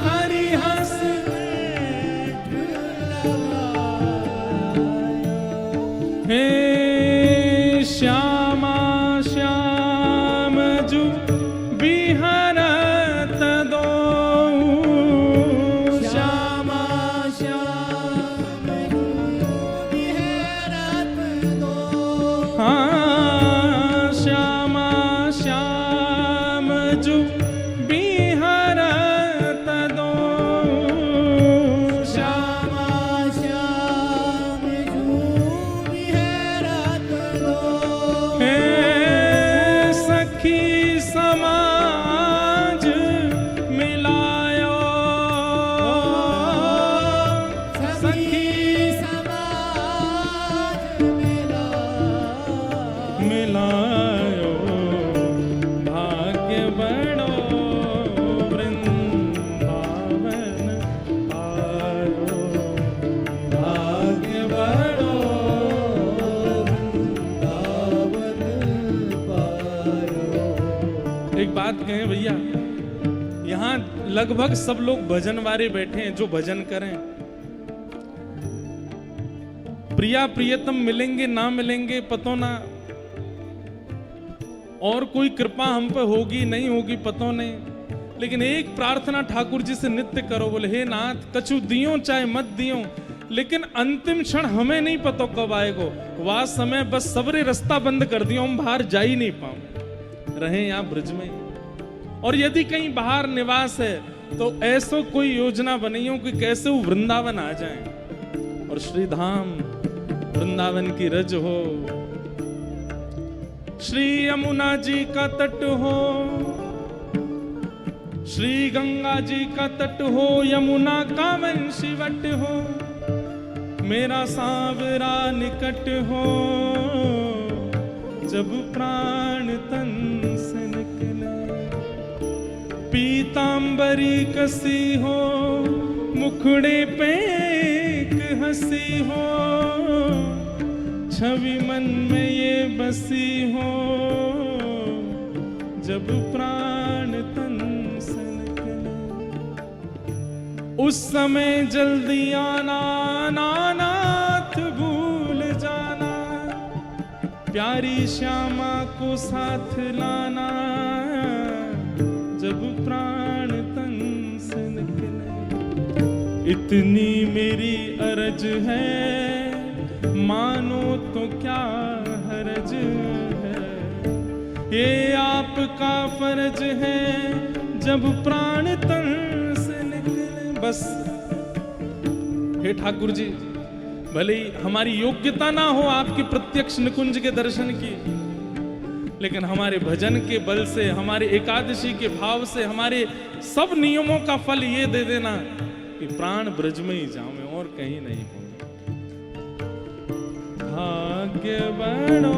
हरि हंस कंठ लगायो, हे श्यामा श्याम जू बिहरत दो, श्यामा श्याम जू बिहरत दो, हाँ श्यामा श्याम जू बिहरत दो, श्यामा श्याम जू बिहरत दो, हे सखी समाज मिलायो, सखी समाज मिलायो, भाग्य बड़ो वृंदावन आयो, भाग्य बड़ो वृंदावन पायो। एक बात कहें भैया, यहाँ लगभग सब लोग भजन वारे बैठे हैं जो भजन करें। प्रिया प्रियतम मिलेंगे ना मिलेंगे पतो ना, और कोई कृपा हम पे होगी नहीं होगी पतो नहीं, लेकिन एक प्रार्थना ठाकुर जी से नित्य करो, बोले हे नाथ कछु दियो चाहे मत दियो, लेकिन अंतिम क्षण हमें नहीं पतो कब आएगो, वह समय बस सबरे रास्ता बंद कर दियो, हम बाहर जा ही नहीं पाओ, रहे यहाँ ब्रज में। और यदि कहीं बाहर निवास है तो ऐसो कोई योजना बनाइयो कि कैसे वो वृंदावन आ जाए और श्री धाम वृंदावन की रज हो, श्री यमुना जी का तट हो, श्री गंगा जी का तट हो, यमुना का वंशीवट हो, मेरा सांवरा निकट हो, जब प्राण तन से निकले, पीतांबरी कसी हो, मुखड़े पे एक हंसी हो, छवि मन में ये बसी हो, जब प्राण तन से निकले, उस समय जल्दी आना, नानाथ भूल जाना, प्यारी श्यामा को साथ लाना, जब प्राण तन से निकले। इतनी मेरी अरज है, मानो तो क्या हरज है, ये आपका फर्ज है, जब प्राण तन से निकले। बस हे ठाकुर जी, भले ही हमारी योग्यता ना हो आपके प्रत्यक्ष निकुंज के दर्शन की, लेकिन हमारे भजन के बल से, हमारे एकादशी के भाव से, हमारे सब नियमों का फल ये दे देना कि प्राण ब्रज में ही जाऊं, मैं और कहीं नहीं हूं। भाग्य बड़ो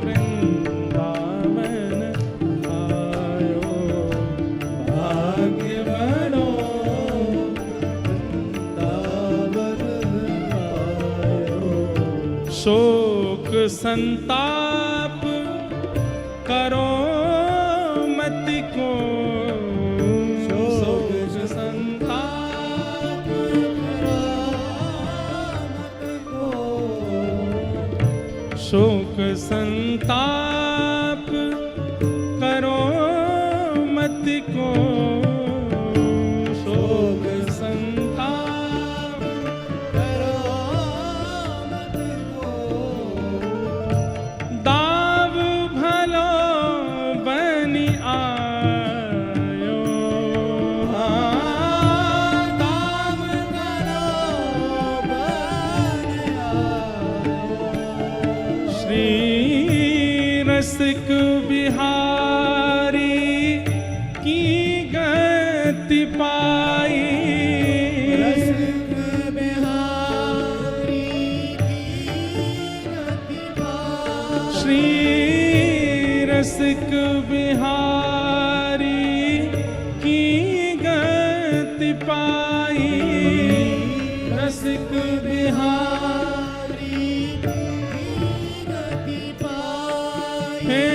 वृंदावन आयो, भाग्य बड़ो वृंदावन आयो, शोक संताप करो मत को, शोक संताप शोक संताप करो मत को, शोक संताप करो मत को, दाव भलो बनि आयो, दाव भलो बनि आयो, श्री रसिक बिहारी की गति पाई, रसिक बिहारी की गति पाई, श्री रसिक बिहारी की गति पाई, रसिक बिहारी हे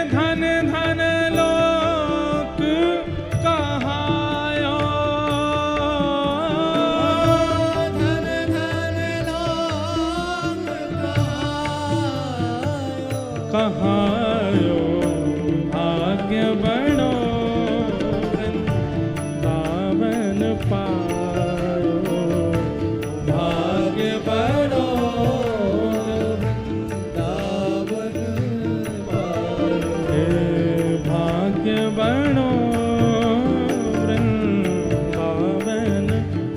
धन धन लोक कहायो, धन धन लोक कहायो, भाग्य बड़ो वृंदावन पायो, भाग्य बड़ो बनो वृंदावन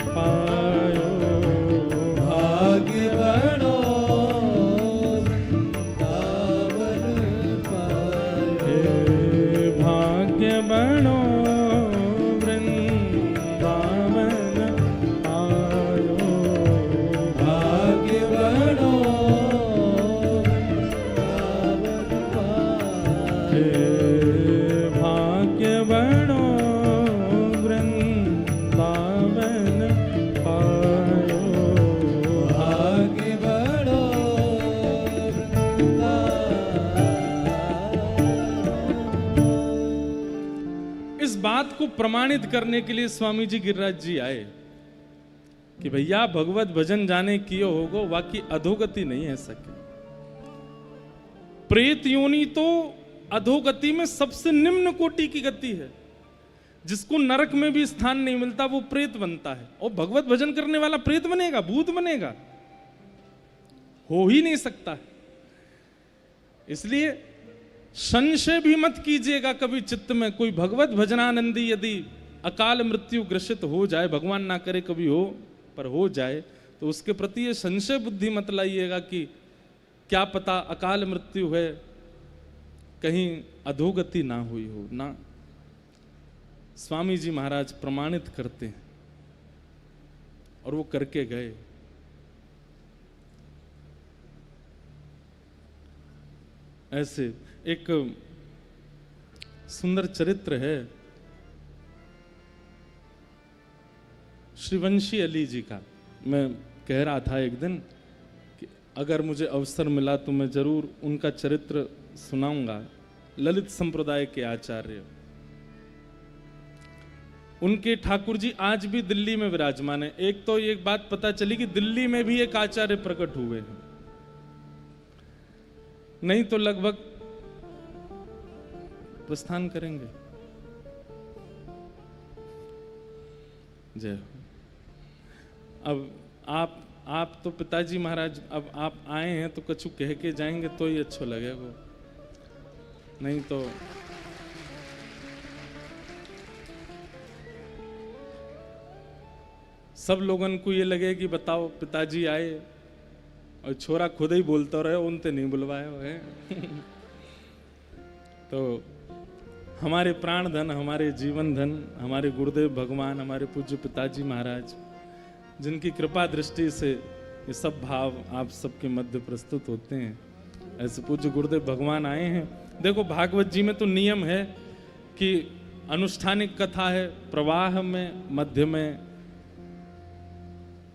पायो, भाग्य बनो वृंदावन पायो, भाग्य बनो वृंदावन पायो, भाग्य बनो बनो वृंदावन पायो, भाग्य बनो वृंदावन। इस बात को प्रमाणित करने के लिए स्वामी जी गिरिराज जी आए कि भैया भगवत भजन जाने कियो होगो, बाकी अधोगति नहीं है सके। प्रेत योनि तो अधोगति में सबसे निम्न कोटि की गति है, जिसको नरक में भी स्थान नहीं मिलता वो प्रेत बनता है, और भगवत भजन करने वाला प्रेत बनेगा, भूत बनेगा, हो ही नहीं सकता। इसलिए संशय भी मत कीजिएगा कभी चित्त में, कोई भगवत भजनानंदी यदि अकाल मृत्यु ग्रसित हो जाए, भगवान ना करे कभी हो, पर हो जाए, तो उसके प्रति ये संशय बुद्धि मत लाइएगा कि क्या पता अकाल मृत्यु है, कहीं अधोगति ना हुई हो ना। स्वामी जी महाराज प्रमाणित करते हैं और वो करके गए। ऐसे एक सुंदर चरित्र है श्रीवंशी अली जी का। मैं कह रहा था एक दिन कि अगर मुझे अवसर मिला तो मैं जरूर उनका चरित्र सुनाऊंगा। ललित संप्रदाय के आचार्य, उनके ठाकुर जी आज भी दिल्ली में विराजमान है। एक तो ये बात पता चली कि दिल्ली में भी एक आचार्य प्रकट हुए हैं, नहीं तो लगभग प्रस्थान करेंगे। जय हो। अब आप तो पिताजी महाराज, अब आप आए हैं तो कछु कह के जाएंगे तो ही अच्छा लगेगा, नहीं तो सब लोगों को ये लगे कि बताओ पिताजी आए और छोरा खुद ही बोलता रहे, उनते नहीं बुलवाए हुए तो हमारे प्राण धन, हमारे जीवन धन, हमारे गुरुदेव भगवान, हमारे पूज्य पिताजी महाराज, जिनकी कृपा दृष्टि से ये सब भाव आप सबके मध्य प्रस्तुत होते हैं, ऐसे पूज्य गुरुदेव भगवान आए हैं। देखो भागवत जी में तो नियम है कि अनुष्ठानिक कथा है, प्रवाह में मध्य में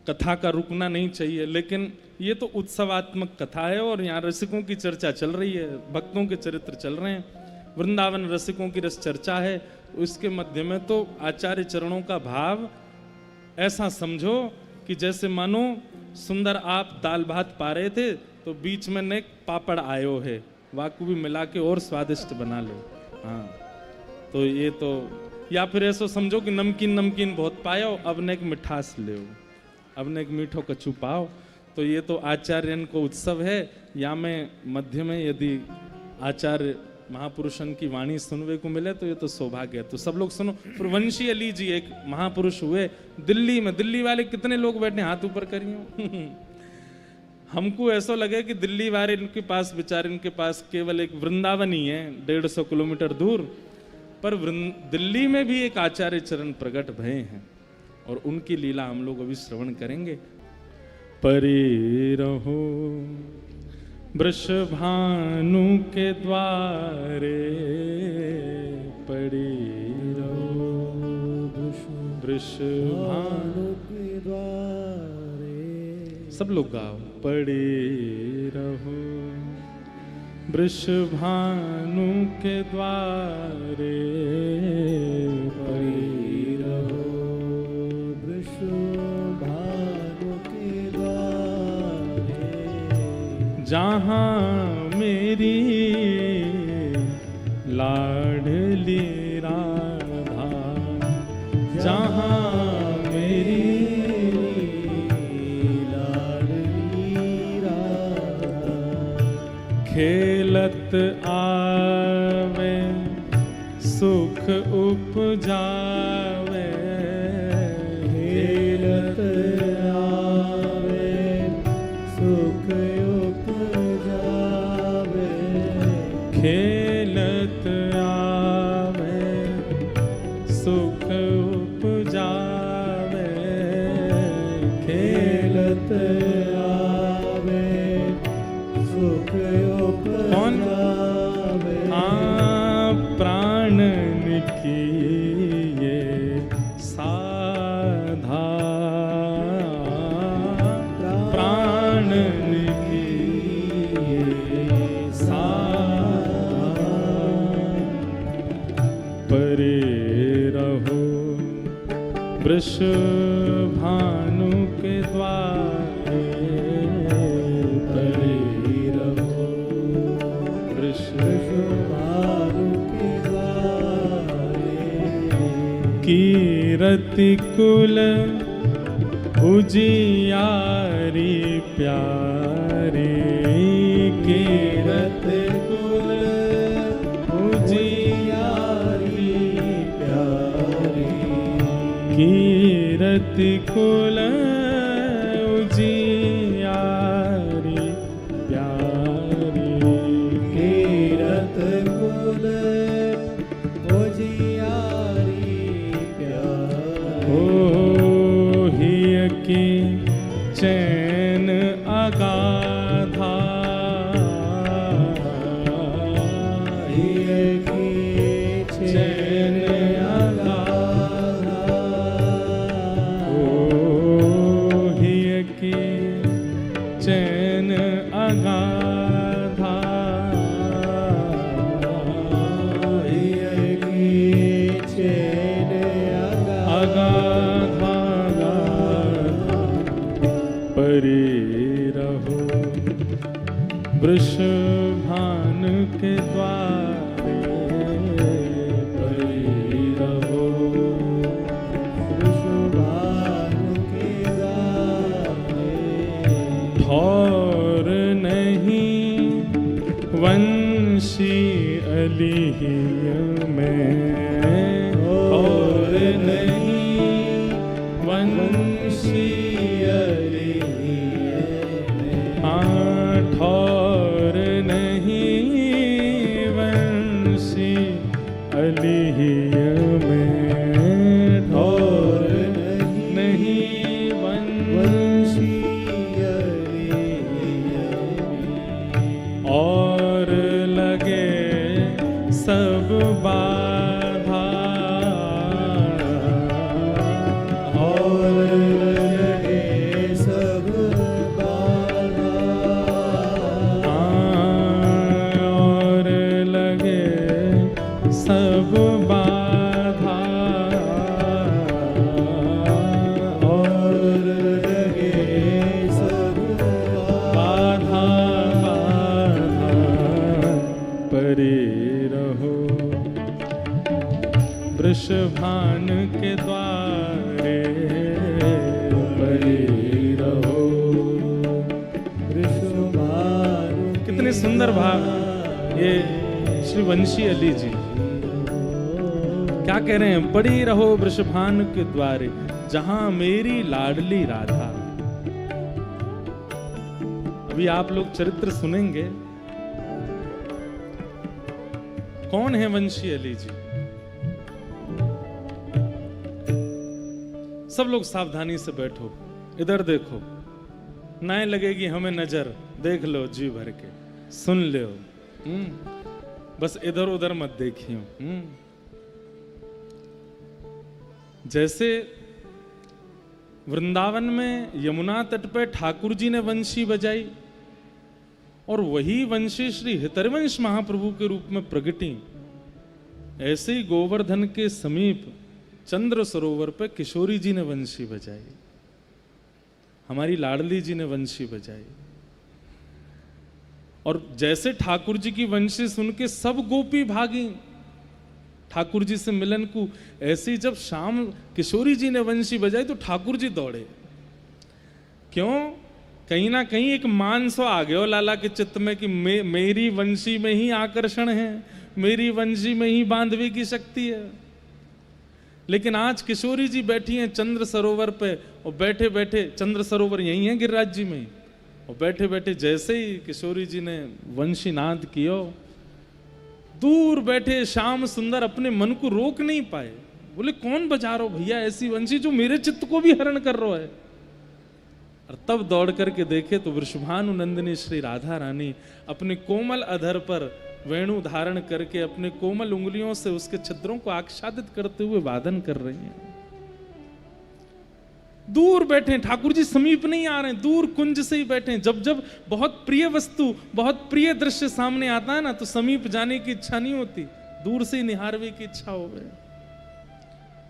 कथा का रुकना नहीं चाहिए, लेकिन ये तो उत्सवात्मक कथा है और यहाँ रसिकों की चर्चा चल रही है, भक्तों के चरित्र चल रहे हैं, वृंदावन रसिकों की रस चर्चा है। उसके मध्य में तो आचार्य चरणों का भाव ऐसा समझो कि जैसे मानो सुंदर आप दाल भात पा रहे थे तो बीच में ने पापड़ आयो है, वाकू भी मिला के और स्वादिष्ट बना लो। हाँ, तो ये तो, या फिर ऐसा समझो कि नमकीन नमकीन बहुत पायो, अब ने एक मिठास ले, अब ने एक मीठो कछू पाओ। तो ये तो आचार्यन को उत्सव है। या में मध्य में यदि आचार्य महापुरुषन की वाणी सुनने को मिले तो ये तो सौभाग्य है। तो सब लोग सुनो। फिर वंशी अली जी एक महापुरुष हुए दिल्ली में। दिल्ली वाले कितने लोग बैठे, हाथ ऊपर करिए। हमको ऐसा लगे कि दिल्ली वाले इनके पास बेचारे, इनके पास केवल एक वृंदावन ही है 150 किलोमीटर दूर, पर दिल्ली में भी एक आचार्य चरण प्रकट भये हैं और उनकी लीला हम लोग अभी श्रवण करेंगे। परे रहो वृषभानु के द्वारे, पड़े रहो वृषभानु के द्वारे। सब लोग गाओ। पड़े रहो वृषभानु के द्वारे, पड़े रहो वृषभानु के द्वारे। जहाँ मेरी लाडली राधा, जहाँ मेरी खेलत आवे सुख उपजावे, खेलत आवे सुख उपजावे, खेलत आवे सुख उपजावे, खेलत आवे सुख उपजावे। प्राण की ये साधा, प्राण की ये साधा। परे रहो वृषभानु के द्वारे, परे रहो वृषभानु के द्वारे। कीरति कुल उजियारी प्यारी, कीरति कुल उजियारी प्यारी, कीरति कुल उजियारी प्यारी, कीरत कुल उजियारी प्यारी। ओ हिय की चैन अगाधा, हिय की चैन अगाधा। ओ हिय की चैन अगाधा, हिय की चैन अगाधा। परे रहो वृषभान के द्वारे, परे रहो वृषभान के द्वारे। ठौर नहीं वंशी अली में, ठौर नहीं वंशी अली में, ठौर वृषभान के द्वारे, बने रहो वृषभानु। कितने सुंदर भाव ये श्री वंशी अली जी क्या कह रहे हैं, बड़ी रहो वृषभान के द्वारे जहां मेरी लाडली राधा। अभी आप लोग चरित्र सुनेंगे। कौन है वंशी अली जी? सब लोग सावधानी से बैठो, इधर देखो, ना लगेगी हमें नजर, देख लो जी भर के, सुन लो। बस इधर उधर मत देखियो। जैसे वृंदावन में यमुना तट पे ठाकुर जी ने वंशी बजाई और वही वंशी श्री हितरवंश महाप्रभु के रूप में प्रगटी, ऐसे ही गोवर्धन के समीप चंद्र सरोवर पे किशोरी जी ने वंशी बजाई, हमारी लाडली जी ने वंशी बजाई। और जैसे ठाकुर जी की वंशी सुन के सब गोपी भागी ठाकुर जी से मिलन को, ऐसे ही जब शाम किशोरी जी ने वंशी बजाई तो ठाकुर जी दौड़े। क्यों? कहीं ना कहीं एक मान सो आ गया लाला के चित्त में कि मेरी वंशी में ही आकर्षण है, मेरी वंशी में ही बांधवी की शक्ति है। लेकिन आज किशोरी जी बैठी हैं चंद्र सरोवर पे, और बैठे बैठे, चंद्र सरोवर यही है गिरिराज जी में ही, और बैठे बैठे जैसे ही किशोरी जी ने वंशी नाद किया, दूर बैठे श्याम सुंदर अपने मन को रोक नहीं पाए। बोले कौन बजा रहा हो भैया ऐसी वंशी जो मेरे चित्त को भी हरण कर रहा है। और तब दौड़ करके देखे तो वृषभानु नंदिनी श्री राधा रानी अपने कोमल अधर पर वेणु धारण करके अपने कोमल उंगलियों से उसके छिद्रों को आच्छादित करते हुए वादन कर रही हैं। दूर बैठे, ठाकुर जी समीप नहीं आ रहे, दूर कुंज से ही बैठे। जब जब बहुत प्रिय वस्तु, बहुत प्रिय दृश्य सामने आता है ना, तो समीप जाने की इच्छा नहीं होती, दूर से ही निहारने की इच्छा हो गई।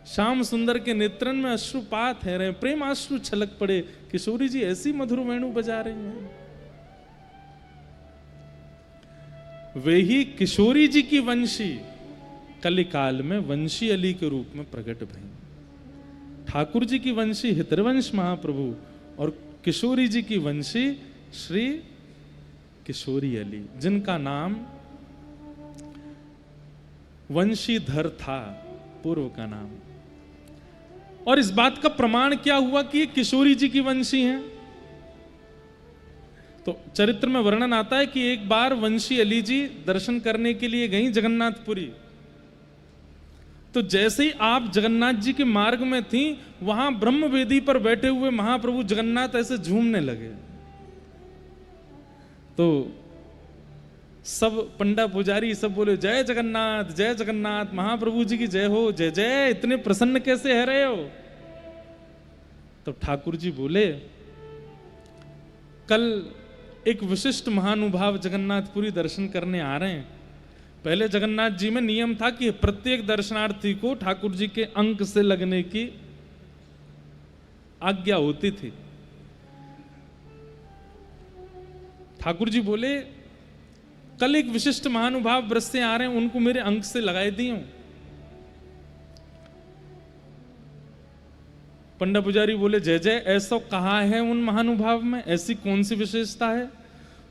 श्याम सुंदर के नेत्रन में अश्रुपात है रहे, प्रेम अश्रु छलक पड़े, किशोरी जी ऐसी मधुर वेणु बजा रही हैं। वे ही किशोरी जी की वंशी कलिकाल में वंशी अली के रूप में प्रकट भई। ठाकुर जी की वंशी हितरवंश महाप्रभु और किशोरी जी की वंशी श्री किशोरी अली, जिनका नाम वंशीधर था, पूर्व का नाम। और इस बात का प्रमाण क्या हुआ कि ये किशोरी जी की वंशी हैं? तो चरित्र में वर्णन आता है कि एक बार वंशी अली जी दर्शन करने के लिए गई जगन्नाथपुरी। तो जैसे ही आप जगन्नाथ जी के मार्ग में थी, वहां ब्रह्म वेदी पर बैठे हुए महाप्रभु जगन्नाथ ऐसे झूमने लगे। तो सब पंडा पुजारी सब बोले जय जगन्नाथ जय जगन्नाथ, महाप्रभु जी की जय हो, जय जय, इतने प्रसन्न कैसे है रहे हो? तो ठाकुर जी बोले कल एक विशिष्ट महानुभाव जगन्नाथपुरी दर्शन करने आ रहे हैं। पहले जगन्नाथ जी में नियम था कि प्रत्येक दर्शनार्थी को ठाकुर जी के अंक से लगने की आज्ञा होती थी। ठाकुर जी बोले कल एक विशिष्ट महानुभाव व्रत से आ रहे हैं, उनको मेरे अंक से लगाए दिए। पंडा पुजारी बोले जय जय, ऐसा कहा है उन महानुभाव में, ऐसी कौन सी विशेषता है?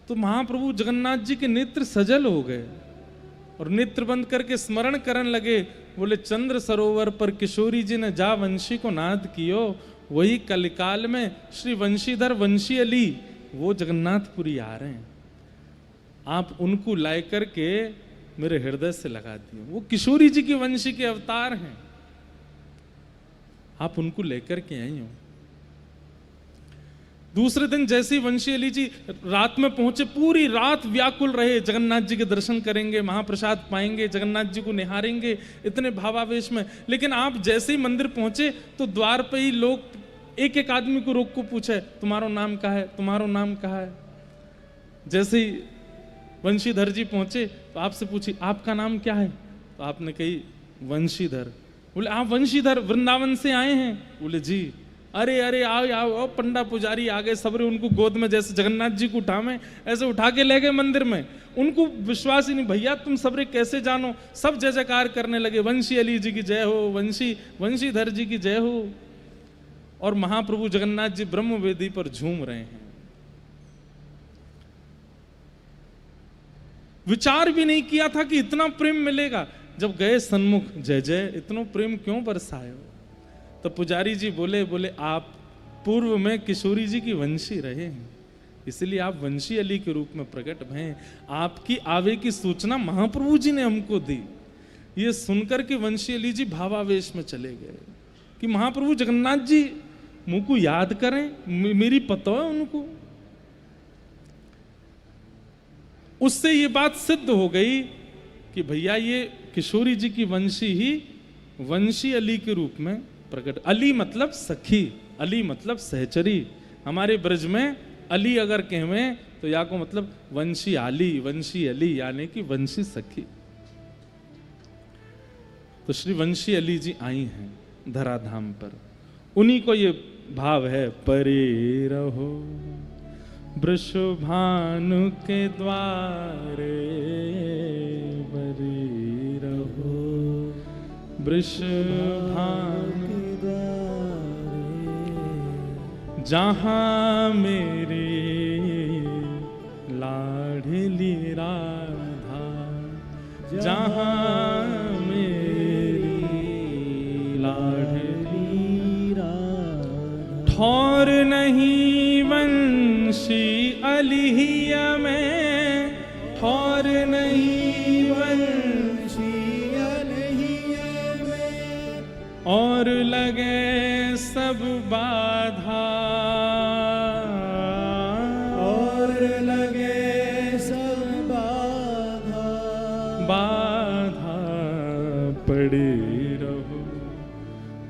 तो महाप्रभु जगन्नाथ जी के नेत्र सजल हो गए और नेत्र बंद करके स्मरण करने लगे। बोले चंद्र सरोवर पर किशोरी जी ने जा वंशी को नाद कियो, वही कलिकाल में श्री वंशीधर वंशी अली वो जगन्नाथपुरी आ रहे हैं, आप उनको लाई करके मेरे हृदय से लगा दिए। वो किशोरी जी की वंशी के अवतार हैं, आप उनको लेकर के आई हो। दूसरे दिन जैसे ही वंशी अली जी रात में पहुंचे, पूरी रात व्याकुल रहे, जगन्नाथ जी के दर्शन करेंगे, महाप्रसाद पाएंगे, जगन्नाथ जी को निहारेंगे, इतने भावावेश में। लेकिन आप जैसे ही मंदिर पहुंचे तो द्वार पे ही लोग एक एक आदमी को रोक को पूछे तुम्हारा नाम क्या है, तुम्हारा नाम क्या है। जैसे ही वंशीधर जी पहुंचे तो आपसे पूछी आपका नाम क्या है? तो आपने कही वंशीधर। बोले आप वंशीधर वृंदावन से आए हैं? बोले जी। अरे अरे आओ आओ आओ, पंडा पुजारी आ गए, सबरे उनको गोद में जैसे जगन्नाथ जी को उठावे ऐसे उठा के ले गए मंदिर में। उनको विश्वास ही नहीं, भैया तुम सबरे कैसे जानो। सब जय जयकार करने लगे, वंशी अली जी की जय हो, वंशीधर जी की जय हो। और महाप्रभु जगन्नाथ जी ब्रह्म वेदी पर झूम रहे हैं। विचार भी नहीं किया था कि इतना प्रेम मिलेगा। जब गए सन्मुख, जय जय, इतना प्रेम क्यों बरसाए हो। तो पुजारी जी बोले आप पूर्व में किशोरी जी की वंशी रहे हैं, इसलिए आप वंशी अली के रूप में प्रकट भए। आपकी आवे की सूचना महाप्रभु जी ने हमको दी। ये सुनकर के वंशी अली जी भावावेश में चले गए कि महाप्रभु जगन्नाथ जी मुझको याद करें, मेरी पता है उनको। उससे ये बात सिद्ध हो गई कि भैया ये किशोरी जी की वंशी ही वंशी अली के रूप में प्रकट। अली मतलब सखी, अली मतलब सहचरी। हमारे ब्रज में अली अगर कहें तो या को मतलब वंशी आली, वंशी अली यानी कि वंशी सखी। तो श्री वंशी अली जी आई हैं धराधाम पर, उन्हीं को ये भाव है। परे रहो वृषभानु के द्वारे, परे रहो वृषभानु के द्वारे, जहाँ मेरी लाडली राधा, जहाँ मेरी लाडली राधा, ठौर नहीं वंशी अलिया में, ठौर नहीं वंशी अलिया में, और लगे सब बाधा, और लगे सब बाधा, बाधा पड़े रहो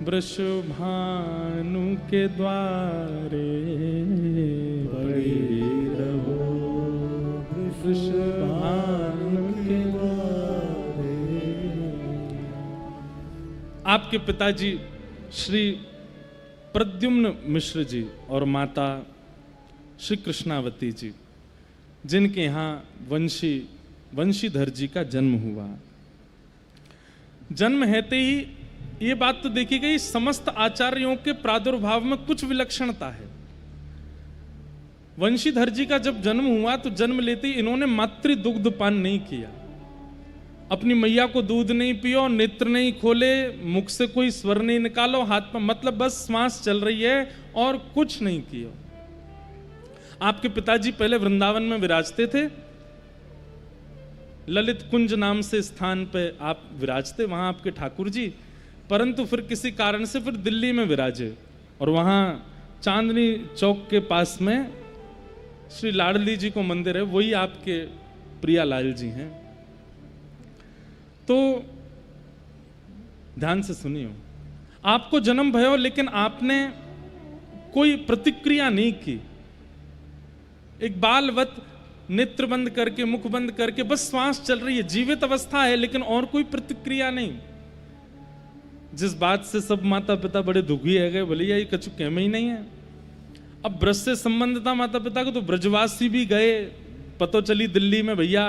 वृषभानु के द्वारे, पड़े रहो वृषभानु के द्वारे। आपके पिताजी श्री प्रद्युम्न मिश्र जी और माता श्री कृष्णावती जी, जिनके यहाँ वंशीधर जी का जन्म हुआ। जन्म हेते ही ये बात तो देखी गई, समस्त आचार्यों के प्रादुर्भाव में कुछ विलक्षणता है। वंशीधर जी का जब जन्म हुआ तो जन्म लेते ही इन्होंने मातृ दुग्ध पान नहीं किया, अपनी मैया को दूध नहीं पियो, नेत्र नहीं खोले, मुख से कोई स्वर नहीं निकालो, हाथ में मतलब बस श्वास चल रही है और कुछ नहीं किया। आपके पिताजी पहले वृंदावन में विराजते थे, ललित कुंज नाम से स्थान पे आप विराजते, वहां आपके ठाकुर जी। परंतु फिर किसी कारण से फिर दिल्ली में विराजे और वहां चांदनी चौक के पास में श्री लाडली जी को मंदिर है, वही आपके प्रियालाल जी हैं। तो ध्यान से सुनियो, आपको जन्म भयो लेकिन आपने कोई प्रतिक्रिया नहीं की। एक बालवत नेत्र बंद करके, मुख बंद करके बस श्वास चल रही है, जीवित अवस्था है लेकिन और कोई प्रतिक्रिया नहीं। जिस बात से सब माता पिता बड़े दुखी है गए, बोले ये कछु कहमे ही नहीं है। अब ब्रज से संबंध था माता पिता को, तो ब्रजवासी भी गए, पतो चली दिल्ली में भैया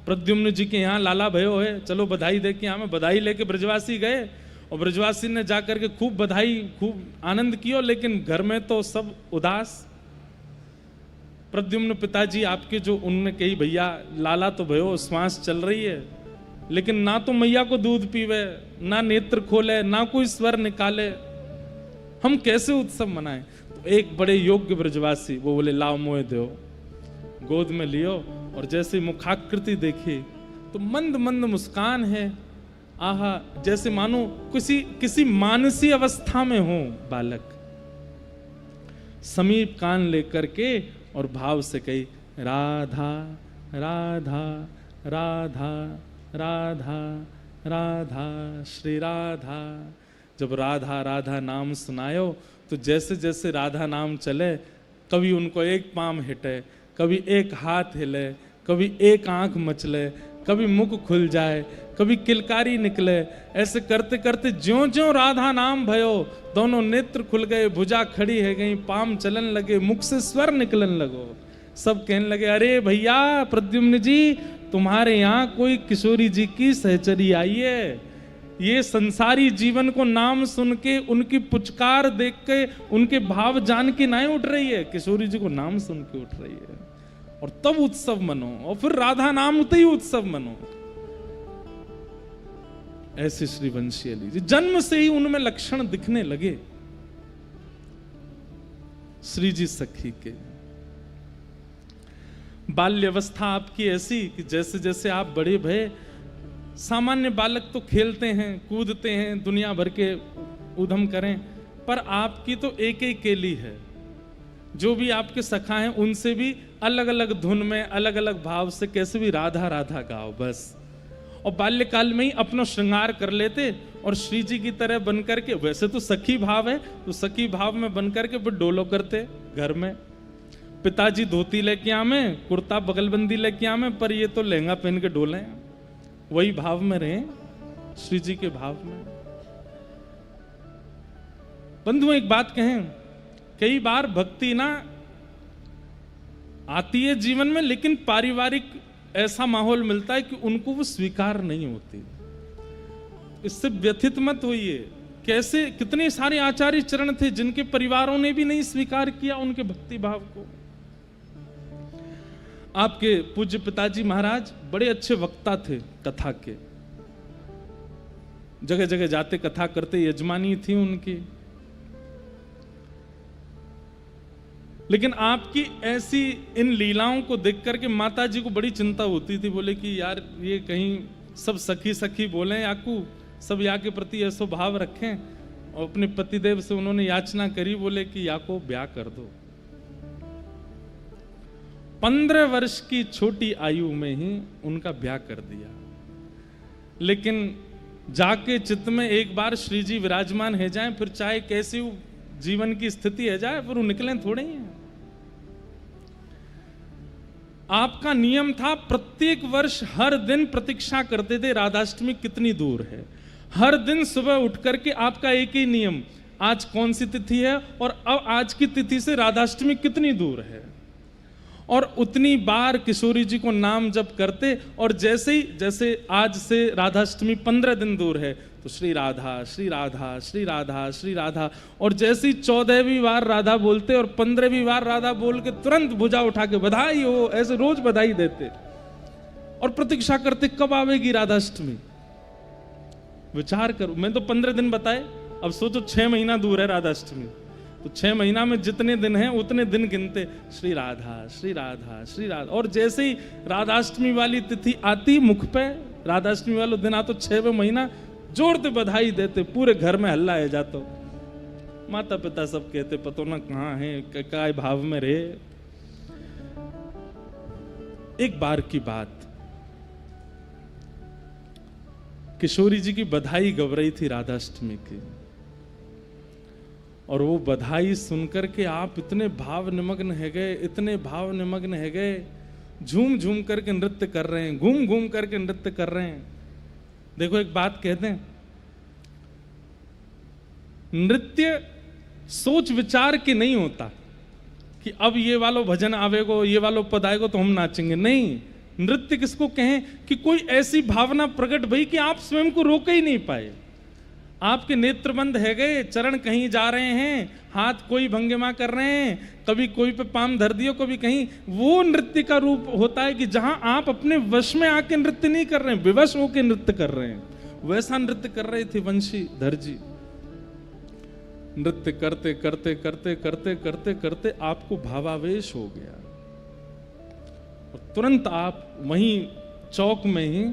प्रद्युम्न जी के यहाँ लाला भयो है, चलो बधाई दे के यहाँ में बधाई लेके ब्रजवासी गए। और ब्रजवासी ने जाकर के खूब बधाई, खूब आनंद किया, लेकिन घर में तो सब उदास। प्रद्युम्न पिताजी आपके जो, उनने कही भैया लाला तो भयो, श्वास चल रही है लेकिन ना तो मैया को दूध पीवे, ना नेत्र खोले, ना कोई स्वर निकाले, हम कैसे उत्सव मनाएं। तो एक बड़े योग्य ब्रजवासी वो बोले लाओ मोए दो, गोद में लियो। और जैसे मुखाकृति देखी तो मंद मंद मुस्कान है, आहा, जैसे मानो किसी मानसी अवस्था में हो बालक। समीप कान लेकर के और भाव से कही राधा राधा राधा राधा राधा श्री राधा। जब राधा राधा नाम सुनायो तो जैसे जैसे राधा नाम चले, कभी उनको एक पाम हिटे, कभी एक हाथ हिले, कभी एक आंख मचले, कभी मुख खुल जाए, कभी किलकारी निकले। ऐसे करते करते ज्यों ज्यों राधा नाम भयो, दोनों नेत्र खुल गए, भुजा खड़ी है गई, पाम चलन लगे, मुख से स्वर निकलन लगो। सब कहने लगे, अरे भैया प्रद्युम्न जी, तुम्हारे यहाँ कोई किशोरी जी की सहचरी आई है। ये संसारी जीवन को नाम सुन के, उनकी पुचकार देख के, उनके भाव जान के नहीं उठ रही है, किशोरी जी को नाम सुन के उठ रही है। और तब उत्सव मनो, और फिर राधा नाम उते ही उत्सव मनो। ऐसे श्री वंशी अली जी जन्म से ही उनमें लक्षण दिखने लगे श्री जी सखी के। बाल्यावस्था आपकी ऐसी कि जैसे जैसे आप बड़े भये, सामान्य बालक तो खेलते हैं, कूदते हैं, दुनिया भर के उधम करें, पर आपकी तो एक ही केली है। जो भी आपके सखा हैं उनसे भी अलग अलग धुन में, अलग अलग भाव से कैसे भी राधा राधा गाओ बस। और बाल्यकाल में ही अपना श्रृंगार कर लेते और श्री जी की तरह बनकर के, वैसे तो सखी भाव है, तो सखी भाव में बनकर के फिर डोलो करते घर में। पिताजी धोती लेके आवे, कुर्ता बगलबंदी लेके आवे, पर ये तो लहंगा पहन के डोले, वही भाव में रहे श्री जी के भाव में। बंधुओं एक बात कहें, कई बार भक्ति ना आती है जीवन में, लेकिन पारिवारिक ऐसा माहौल मिलता है कि उनको वो स्वीकार नहीं होती। इससे व्यथित मत होइए। कैसे कितने सारे आचार्य चरण थे जिनके परिवारों ने भी नहीं स्वीकार किया उनके भक्ति भाव को। आपके पूज्य पिताजी महाराज बड़े अच्छे वक्ता थे कथा के, जगह जगह जाते कथा करते, यजमानी थी उनकी। लेकिन आपकी ऐसी इन लीलाओं को देख करके माता जी को बड़ी चिंता होती थी। बोले कि यार ये कहीं सब सखी सखी बोले, याकू सब या के प्रति ऐसा भाव रखें। और अपने पतिदेव से उन्होंने याचना करी, बोले कि या को ब्याह कर दो। 15 वर्ष की छोटी आयु में ही उनका ब्याह कर दिया। लेकिन जाके चित्त में एक बार श्री जी विराजमान है जाए, फिर चाहे कैसी जीवन की स्थिति है जाए, फिर वो निकलें थोड़े ही हैं। आपका नियम था, प्रत्येक वर्ष हर दिन प्रतीक्षा करते थे राधाष्टमी कितनी दूर है। हर दिन सुबह उठ करके आपका एक ही नियम, आज कौन सी तिथि है और अब आज की तिथि से राधाष्टमी कितनी दूर है। और उतनी बार किशोरी जी को नाम जप करते। और जैसे आज से राधाष्टमी 15 दिन दूर है, तो श्री राधा श्री राधा श्री राधा श्री राधा। और जैसी 14वीं बार राधा बोलते और 15वीं बार राधा बोल के तुरंत भुजा उठा के बधाई हो, ऐसे रोज बधाई देते और प्रतीक्षा करते कब आवेगी राधाष्टमी। विचार करो, मैं तो 15 दिन बताए, अब सोचो 6 महीना दूर है राधाष्टमी, तो 6 महीना में जितने दिन हैं उतने दिन गिनते, श्री राधा श्री राधा श्री राधा। और जैसे ही राधाष्टमी वाली तिथि आती मुख पे, राधाष्टमी वाला दिन आता, 6वें महीना जोरते बधाई देते, पूरे घर में हल्ला है जातो। माता पिता सब कहते पतो ना कहाँ है, क्या भाव में रहे। एक बार की बात, किशोरी जी की बधाई गव रही थी राधाष्टमी की, और वो बधाई सुनकर के आप इतने भाव निमग्न है गए, इतने भाव निमग्न है गए, झूम झूम करके नृत्य कर रहे हैं, घूम घूम करके नृत्य कर रहे हैं। देखो एक बात कहते हैं, नृत्य सोच विचार के नहीं होता कि अब ये वालो भजन आवेगो, ये वालो पद आएगो तो हम नाचेंगे। नहीं, नृत्य किसको कहें कि कोई ऐसी भावना प्रकट भई कि आप स्वयं को रोक ही नहीं पाए। आपके नेत्र बंद है गए, चरण कहीं जा रहे हैं, हाथ कोई भंगिमा कर रहे हैं, कभी कोई पे पाम धर दियो, कभी कहीं। वो नृत्य का रूप होता है कि जहां आप अपने वश में आके नृत्य नहीं कर रहे हैं, विवश होके नृत्य कर रहे हैं। वैसा नृत्य कर रहे थे वंशीधर जी। नृत्य करते करते करते करते करते करते आपको भावावेश हो गया और तुरंत आप वहीं चौक में ही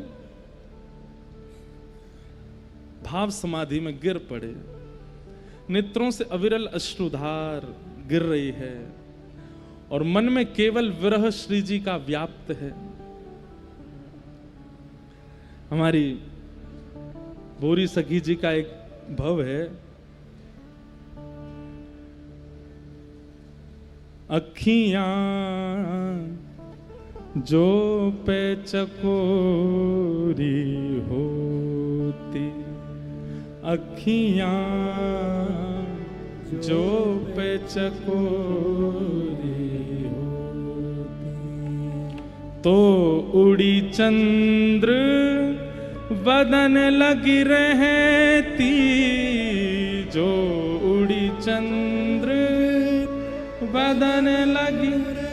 भाव समाधि में गिर पड़े। नेत्रों से अविरल अश्रुधार गिर रही है और मन में केवल विरह श्री जी का व्याप्त है। हमारी भोरी सखी जी का एक भव है, अखियां जो पे चकोरी होती, अखियां जो पे चकोरी होती, तो उड़ी चंद्र बदन लगी रहती, जो उड़ी चंद्र बदन लगी रहती,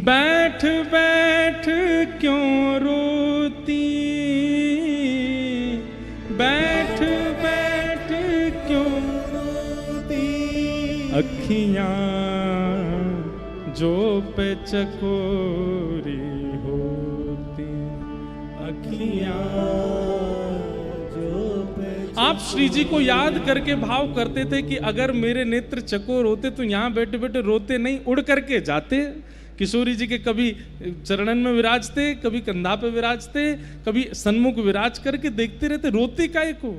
बैठ बैठ क्यों रोती, बैठ बैठ क्यों रोती, अखियां जो पे चकोरी होती, अखियां जो पे। आप श्री जी को याद करके भाव करते थे कि अगर मेरे नेत्र चकोर होते तो यहाँ बैठे बैठे रोते नहीं, उड़ करके जाते। किशोरी जी के कभी चरणन में विराजते, कभी कंधा पे विराजते, कभी सन्मुख विराज करके देखते रहते, रोते काहे को।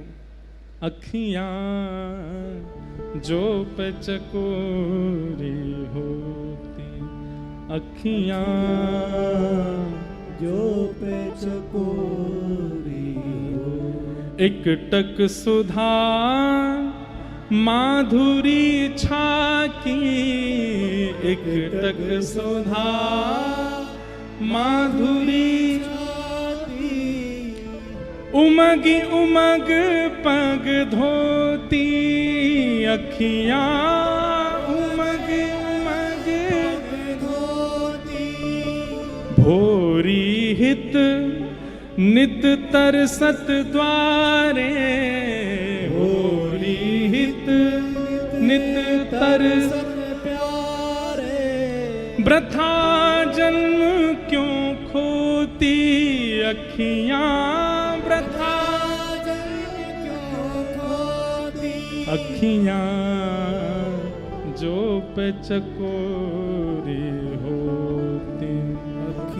अखियां जो पे चकोरी होती, अखियां जो पे चकोरी होती, एक टक सुधा माधुरी छाकी, एक टक सुधा माधुरी छाकी, उमगी उमग पग धोती, अखियां उमग उमग धोती, भोरी हित नित तरसत द्वारे, भोरी हित नित तरसत प्यारे, वृथा जन्म क्यों खोती, अखियां वृथा जन्म क्यों खोती, अखियां जो पे चकोरी होती,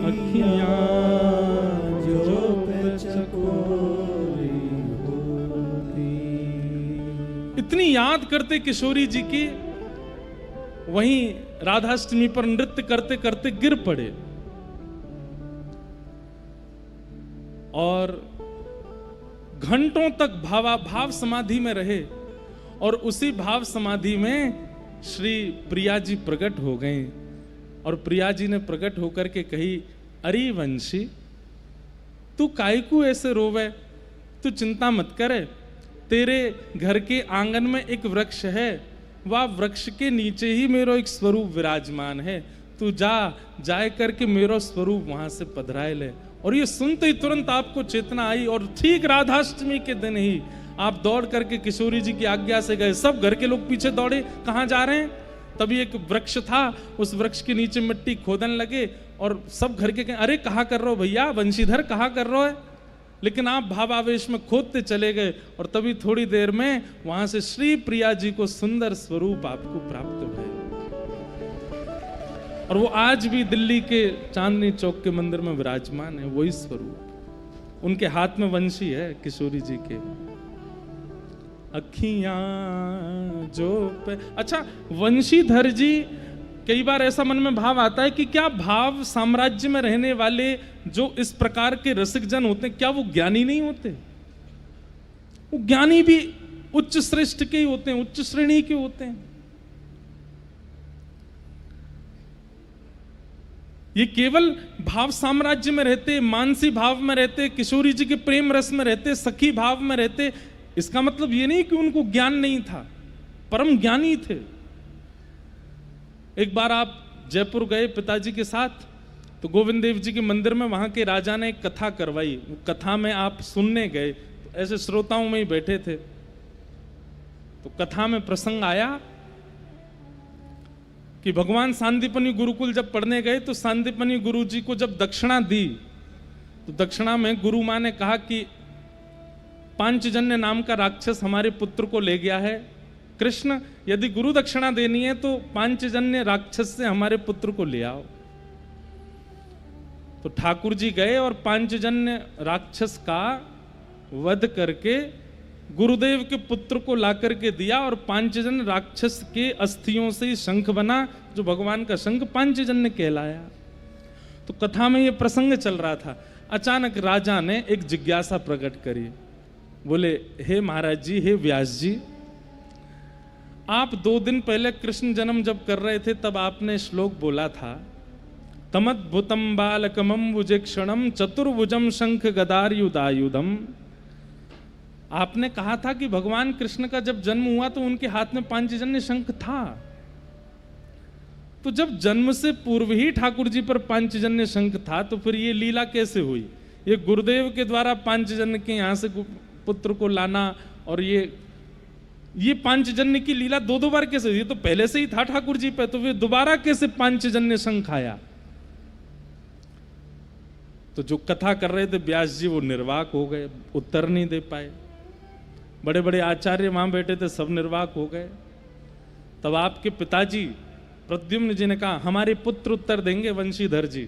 अखियां जो पे चकोरी होती। इतनी याद करते किशोरी जी की, वहीं राधाष्टमी पर नृत्य करते करते गिर पड़े और घंटों तक भाव समाधि में रहे। और उसी भाव समाधि में श्री प्रिया जी प्रकट हो गए और प्रिया जी ने प्रकट होकर के कही, अरे वंशी तू कायकू ऐसे रोवे, तू चिंता मत करे, तेरे घर के आंगन में एक वृक्ष है, वह वृक्ष के नीचे ही मेरा एक स्वरूप विराजमान है, तू जाए करके मेरा स्वरूप वहां से पधराए ले। और ये सुनते ही तुरंत आपको चेतना आई और ठीक राधाष्टमी के दिन ही आप दौड़ करके किशोरी जी की आज्ञा से गए। सब घर के लोग पीछे दौड़े, कहाँ जा रहे हैं। तभी एक वृक्ष था, उस वृक्ष के नीचे मिट्टी खोदन लगे और सब घर के कहें, अरे कहाँ कर रहे हो भैया, वंशीधर कहाँ कर रहे हो है। लेकिन आप भावावेश में खोदते चले गए और तभी थोड़ी देर में वहां से श्री प्रिया जी को सुंदर स्वरूप आपको प्राप्त हुए। और वो आज भी दिल्ली के चांदनी चौक के मंदिर में विराजमान है, वही स्वरूप। उनके हाथ में वंशी है किशोरी जी के। अखियां जो पे। अच्छा, वंशीधर जी, कई बार ऐसा मन में भाव आता है कि क्या भाव साम्राज्य में रहने वाले जो इस प्रकार के रसिक जन होते हैं, क्या वो ज्ञानी नहीं होते। वो ज्ञानी भी उच्च श्रेष्ठ के ही होते हैं, उच्च श्रेणी के होते हैं। ये केवल भाव साम्राज्य में रहते, मानसी भाव में रहते, किशोरी जी के प्रेम रस में रहते, सखी भाव में रहते, इसका मतलब ये नहीं कि उनको ज्ञान नहीं था, परम ज्ञानी थे। एक बार आप जयपुर गए पिताजी के साथ, तो गोविंद देव जी के मंदिर में वहां के राजा ने एक कथा करवाई। वो कथा में आप सुनने गए, तो ऐसे श्रोताओं में ही बैठे थे। तो कथा में प्रसंग आया कि भगवान सांदीपनी गुरुकुल जब पढ़ने गए तो सांदीपनी गुरु जी को जब दक्षिणा दी, तो दक्षिणा में गुरु माँ ने कहा कि पांचजन्य नाम का राक्षस हमारे पुत्र को ले गया है। कृष्ण, यदि गुरु दक्षिणा देनी है तो पांचजन्य राक्षस से हमारे पुत्र को ले आओ। तो ठाकुर जी गए और पांचजन्य राक्षस का वध करके गुरुदेव के पुत्र को ला करके दिया, और पांचजन्य राक्षस के अस्थियों से शंख बना, जो भगवान का शंख पांचजन्य कहलाया। तो कथा में ये प्रसंग चल रहा था, अचानक राजा ने एक जिज्ञासा प्रकट करी। बोले, हे महाराज जी, हे व्यास जी, आप 2 दिन पहले कृष्ण जन्म जब कर रहे थे तब आपने श्लोक बोला था, तमद्भुतम बालकमम्बुजे क्षणम चतुर्भुजम शंख गदायुधायुधम। आपने कहा था कि भगवान कृष्ण का जब जन्म हुआ तो उनके हाथ में पांचजन्य शंख था। तो जब जन्म से पूर्व ही ठाकुर जी पर पांचजन्य शंख था तो फिर ये लीला कैसे हुई? ये गुरुदेव के द्वारा पांचजन्य के यहां से पुत्र को लाना और ये पांचजन्य की लीला 2 बार कैसे हुई? ये तो पहले से ही था ठाकुर जी पे, तो फिर दोबारा कैसे पांचजन्य शंख आया? तो जो कथा कर रहे थे व्यास जी वो निर्वाक हो गए, उत्तर नहीं दे पाए। बड़े बड़े आचार्य वहां बैठे थे, सब निर्वाक हो गए। तब आपके पिताजी प्रद्युम्न जी ने कहा, हमारे पुत्र उत्तर देंगे, वंशीधर जी।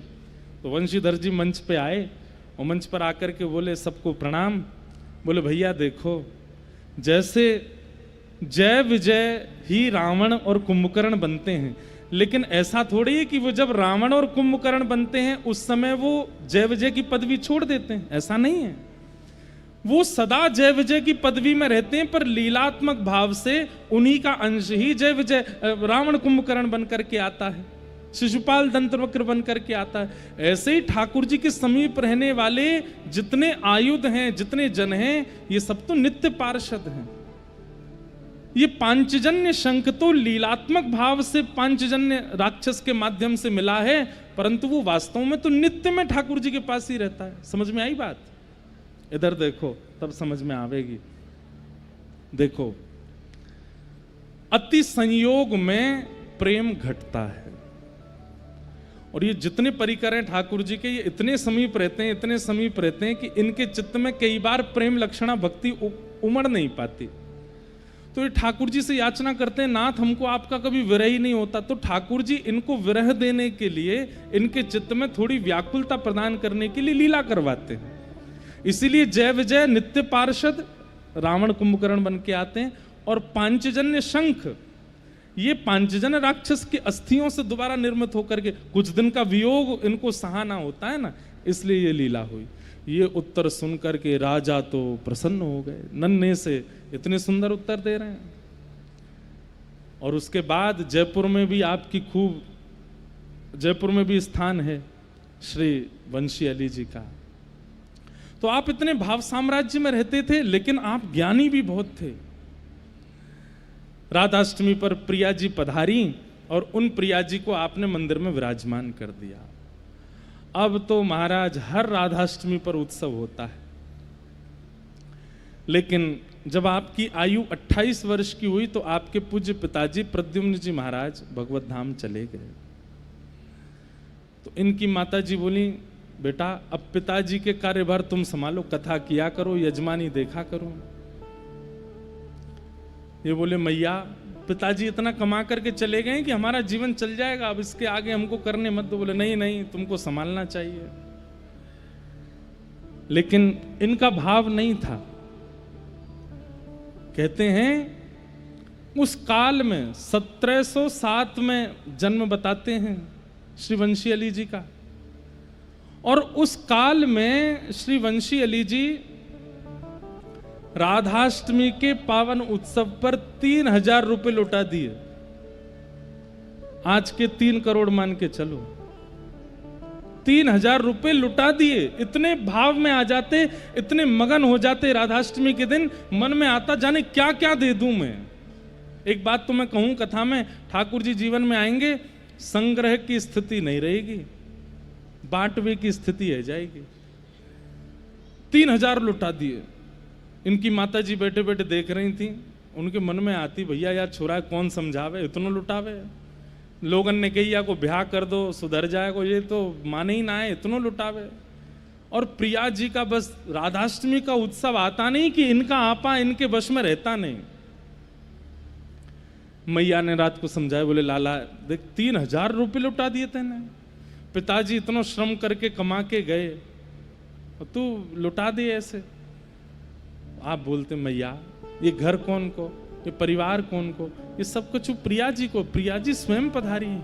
तो वंशीधर जी मंच पे आए और मंच पर आकर के बोले, सबको प्रणाम। बोले, भैया देखो, जैसे जय विजय ही रावण और कुंभकर्ण बनते हैं, लेकिन ऐसा थोड़ी है कि वो जब रावण और कुंभकर्ण बनते हैं उस समय वो जय विजय की पदवी छोड़ देते हैं, ऐसा नहीं है। वो सदा जय विजय की पदवी में रहते हैं, पर लीलात्मक भाव से उन्हीं का अंश ही जय विजय रावण कुंभकर्ण बन करके आता है, शिशुपाल दंतवक्र बन करके आता है। ऐसे ही ठाकुर जी के समीप रहने वाले जितने आयुध हैं, जितने जन हैं, ये सब तो नित्य पार्षद हैं। ये पांचजन्य शंख तो लीलात्मक भाव से पांचजन्य राक्षस के माध्यम से मिला है, परंतु वो वास्तव में तो नित्य में ठाकुर जी के पास ही रहता है। समझ में आई बात? इधर देखो, तब समझ में आवेगी। देखो, अति संयोग में प्रेम घटता है, और ये जितने परिकर हैं ठाकुर जी के, ये इतने समीप रहते हैं, इतने समीप रहते हैं कि इनके चित्त में कई बार प्रेम लक्षणा भक्ति उमड़ नहीं पाती। तो ये ठाकुर जी से याचना करते हैं, नाथ हमको आपका कभी विरह ही नहीं होता। तो ठाकुर जी इनको विरह देने के लिए, इनके चित्त में थोड़ी व्याकुलता प्रदान करने के लिए लीला करवाते हैं। इसीलिए जय विजय नित्य पार्षद रावण कुंभकर्ण बन के आते हैं, और पांचजन्य शंख ये पांचजन्य राक्षस की अस्थियों से दोबारा निर्मित होकर के, कुछ दिन का वियोग इनको सहाना होता है ना, इसलिए ये लीला हुई। ये उत्तर सुनकर के राजा तो प्रसन्न हो गए, नन्हे से इतने सुंदर उत्तर दे रहे हैं। और उसके बाद जयपुर में भी आपकी खूब, जयपुर में भी स्थान है श्री वंशी अली जी का। तो आप इतने भाव साम्राज्य में रहते थे, लेकिन आप ज्ञानी भी बहुत थे। राधाष्टमी पर प्रिया जी पधारी और उन प्रिया जी को आपने मंदिर में विराजमान कर दिया। अब तो महाराज हर राधाष्टमी पर उत्सव होता है, लेकिन जब आपकी आयु 28 वर्ष की हुई तो आपके पूज्य पिताजी प्रद्युम्न जी महाराज भगवत धाम चले गए। तो इनकी माता जी बोली, बेटा अब पिताजी के कार्यभार तुम संभालो, कथा किया करो, यजमानी देखा करो। ये बोले, मैया पिताजी इतना कमा करके चले गए कि हमारा जीवन चल जाएगा, अब इसके आगे हमको करने मत दो। बोले, नहीं नहीं, तुमको संभालना चाहिए। लेकिन इनका भाव नहीं था। कहते हैं उस काल में 1707 में जन्म बताते हैं श्री वंशी अली जी का, और उस काल में श्री वंशी अली जी राधाष्टमी के पावन उत्सव पर 3000 रुपए लौटा दिए। आज के 3 करोड़ मान के चलो, 3000 रुपए लुटा दिए। इतने भाव में आ जाते, इतने मगन हो जाते राधाष्टमी के दिन, मन में आता जाने क्या क्या दे दूं मैं। एक बात तो मैं कहूं कथा में, ठाकुर जी जीवन में आएंगे, संग्रह की स्थिति नहीं रहेगी, बांटवे की स्थिति है जाएगी। 3000 लुटा दिए। इनकी माता जी बैठे बैठे देख रही थी, उनके मन में आती, भैया यार छोरा कौन समझावे, इतना लुटावे। लोगन ने कही या को ब्याह कर दो सुधर जाएगा, ये तो माने ही ना है, इतना लुटावे। और प्रिया जी का बस राधाष्टमी का उत्सव आता नहीं कि इनका आपा इनके वश में रहता नहीं। मैया ने रात को समझाया, बोले लाला देख 3000 रुपये लुटा दिए तेने, पिताजी इतना श्रम करके कमा के गए और तू लुटा दे ऐसे। आप बोलते, मैया ये घर कौन को, ये परिवार कौन को, ये सब कुछ प्रिया जी को, प्रिया जी स्वयं पधारी है।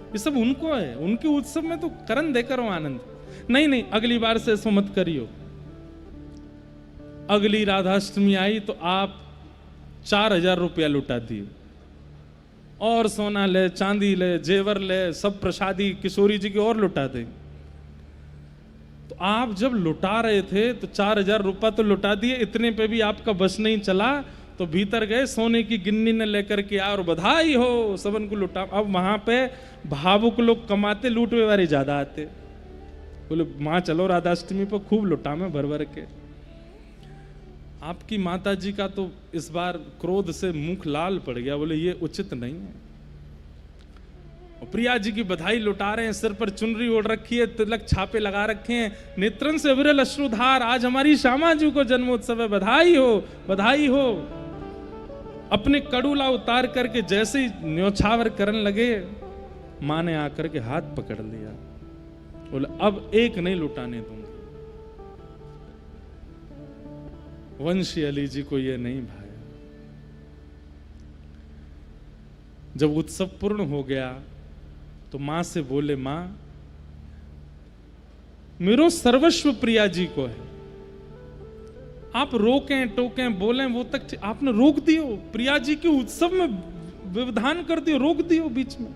ये सब उनको है, उनके उत्सव में तो करण देकर हो आनंद। नहीं नहीं, अगली बार से ऐसा मत करियो। अगली राधाष्टमी आई तो आप 4000 रुपया लुटा दिए, और सोना ले, चांदी ले, जेवर ले, सब प्रसादी किशोरी जी की और लुटा दे। तो आप जब लुटा रहे थे तो 4000 रुपया तो लुटा दिए, इतने पे भी आपका बस नहीं चला, तो भीतर गए, सोने की गिन्नी ने लेकर के आए और बधाई हो, सबन को लुटा। अब वहां पे भावुक लोग कमाते, लूटवे वाले ज्यादा आते। बोले माँ चलो राधाष्टमी पर खूब लुटा में भर भर के। आपकी माता जी का तो इस बार क्रोध से मुख लाल पड़ गया, बोले ये उचित नहीं है। और प्रिया जी की बधाई लुटा रहे हैं, सिर पर चुनरी ओढ़ रखी है, तिलक छापे लगा रखे हैं, नेत्रन से विरल अश्रुधार, आज हमारी श्यामा जी को जन्मोत्सव है, बधाई हो बधाई हो। अपने कड़ूला उतार करके जैसे ही न्योछावर करने लगे, मां ने आकर के हाथ पकड़ लिया, बोले अब एक नहीं लुटाने दूंगा। वंशी अली जी को यह नहीं भाया। जब उत्सव पूर्ण हो गया तो मां से बोले, मां मेरो सर्वस्व प्रिया जी को है, आप रोकें टोकें बोलें वो तक आपने रोक दियो, प्रिया जी के उत्सव में व्यवधान कर दियो, रोक दियो बीच में।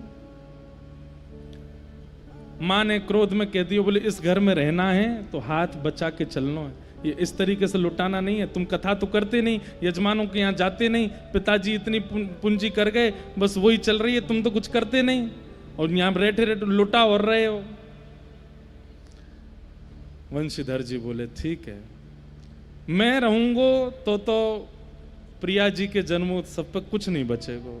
मां ने क्रोध में कह दियो, बोले इस घर में रहना है तो हाथ बचा के चलना है, ये इस तरीके से लुटाना नहीं है। तुम कथा तो करते नहीं, यजमानों के यहां जाते नहीं, पिताजी इतनी पूंजी कर गए, बस वही चल रही है, तुम तो कुछ करते नहीं और यहां बैठे रहते लुटा और रहे हो। वंशीधर जी बोले ठीक है, मैं रहूंगो तो प्रिया जी के जन्मोत्सव पर कुछ नहीं बचेगा,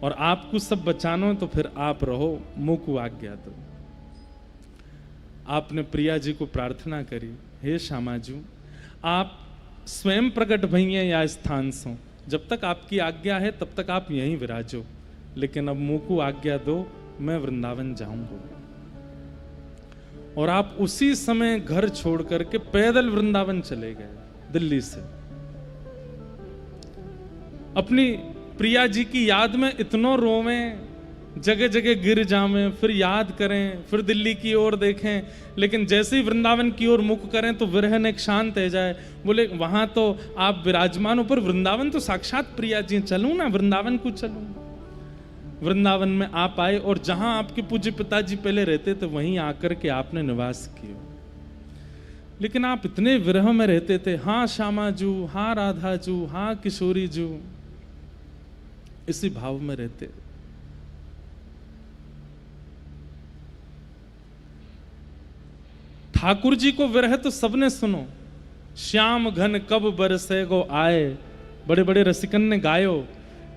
और आपको सब बचाना है तो फिर आप रहो, मुकु आज्ञा दो। आपने प्रिया जी को प्रार्थना करी, हे श्यामाजू आप स्वयं प्रकट भइए या स्थान सो, जब तक आपकी आज्ञा है तब तक आप यहीं विराजो, लेकिन अब मुकु आज्ञा दो, मैं वृंदावन जाऊंगा। और आप उसी समय घर छोड़ करके पैदल वृंदावन चले गए दिल्ली से। अपनी प्रिया जी की याद में इतनो रोवें, जगह जगह गिर जावें, फिर याद करें, फिर दिल्ली की ओर देखें, लेकिन जैसे ही वृंदावन की ओर मुख करें तो विरहन एक शांत है जाए। बोले वहां तो आप विराजमान हो, पर वृंदावन तो साक्षात प्रिया जी, चलूं ना वृंदावन को चलूं। वृंदावन में आप आए और जहां आपके पूज्य पिताजी पहले रहते थे वहीं आकर के आपने निवास किया। लेकिन आप इतने विरह में रहते थे, हाँ श्यामा जू, हाँ राधा जू, हाँ किशोरी जू, इसी भाव में रहते। ठाकुर जी को विरह तो सबने सुनो, श्याम घन कब बरसे गो आए, बड़े बड़े रसिकन ने गायो,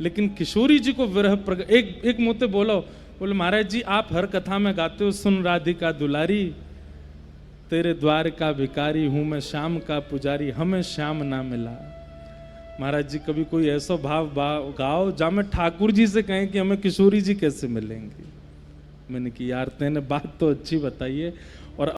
लेकिन किशोरी जी को विरह एक मोते बोले महाराज जी आप हर कथा में गाते हो, सुन राधिका दुलारी, तेरे द्वार का भिकारी हूं मैं, श्याम का पुजारी, हमें श्याम ना मिला। महाराज जी कभी कोई ऐसा भाव गाओ जहां में ठाकुर जी से कहें कि हमें किशोरी जी कैसे मिलेंगी। मैंने कि यार तेने बात तो अच्छी बताइए,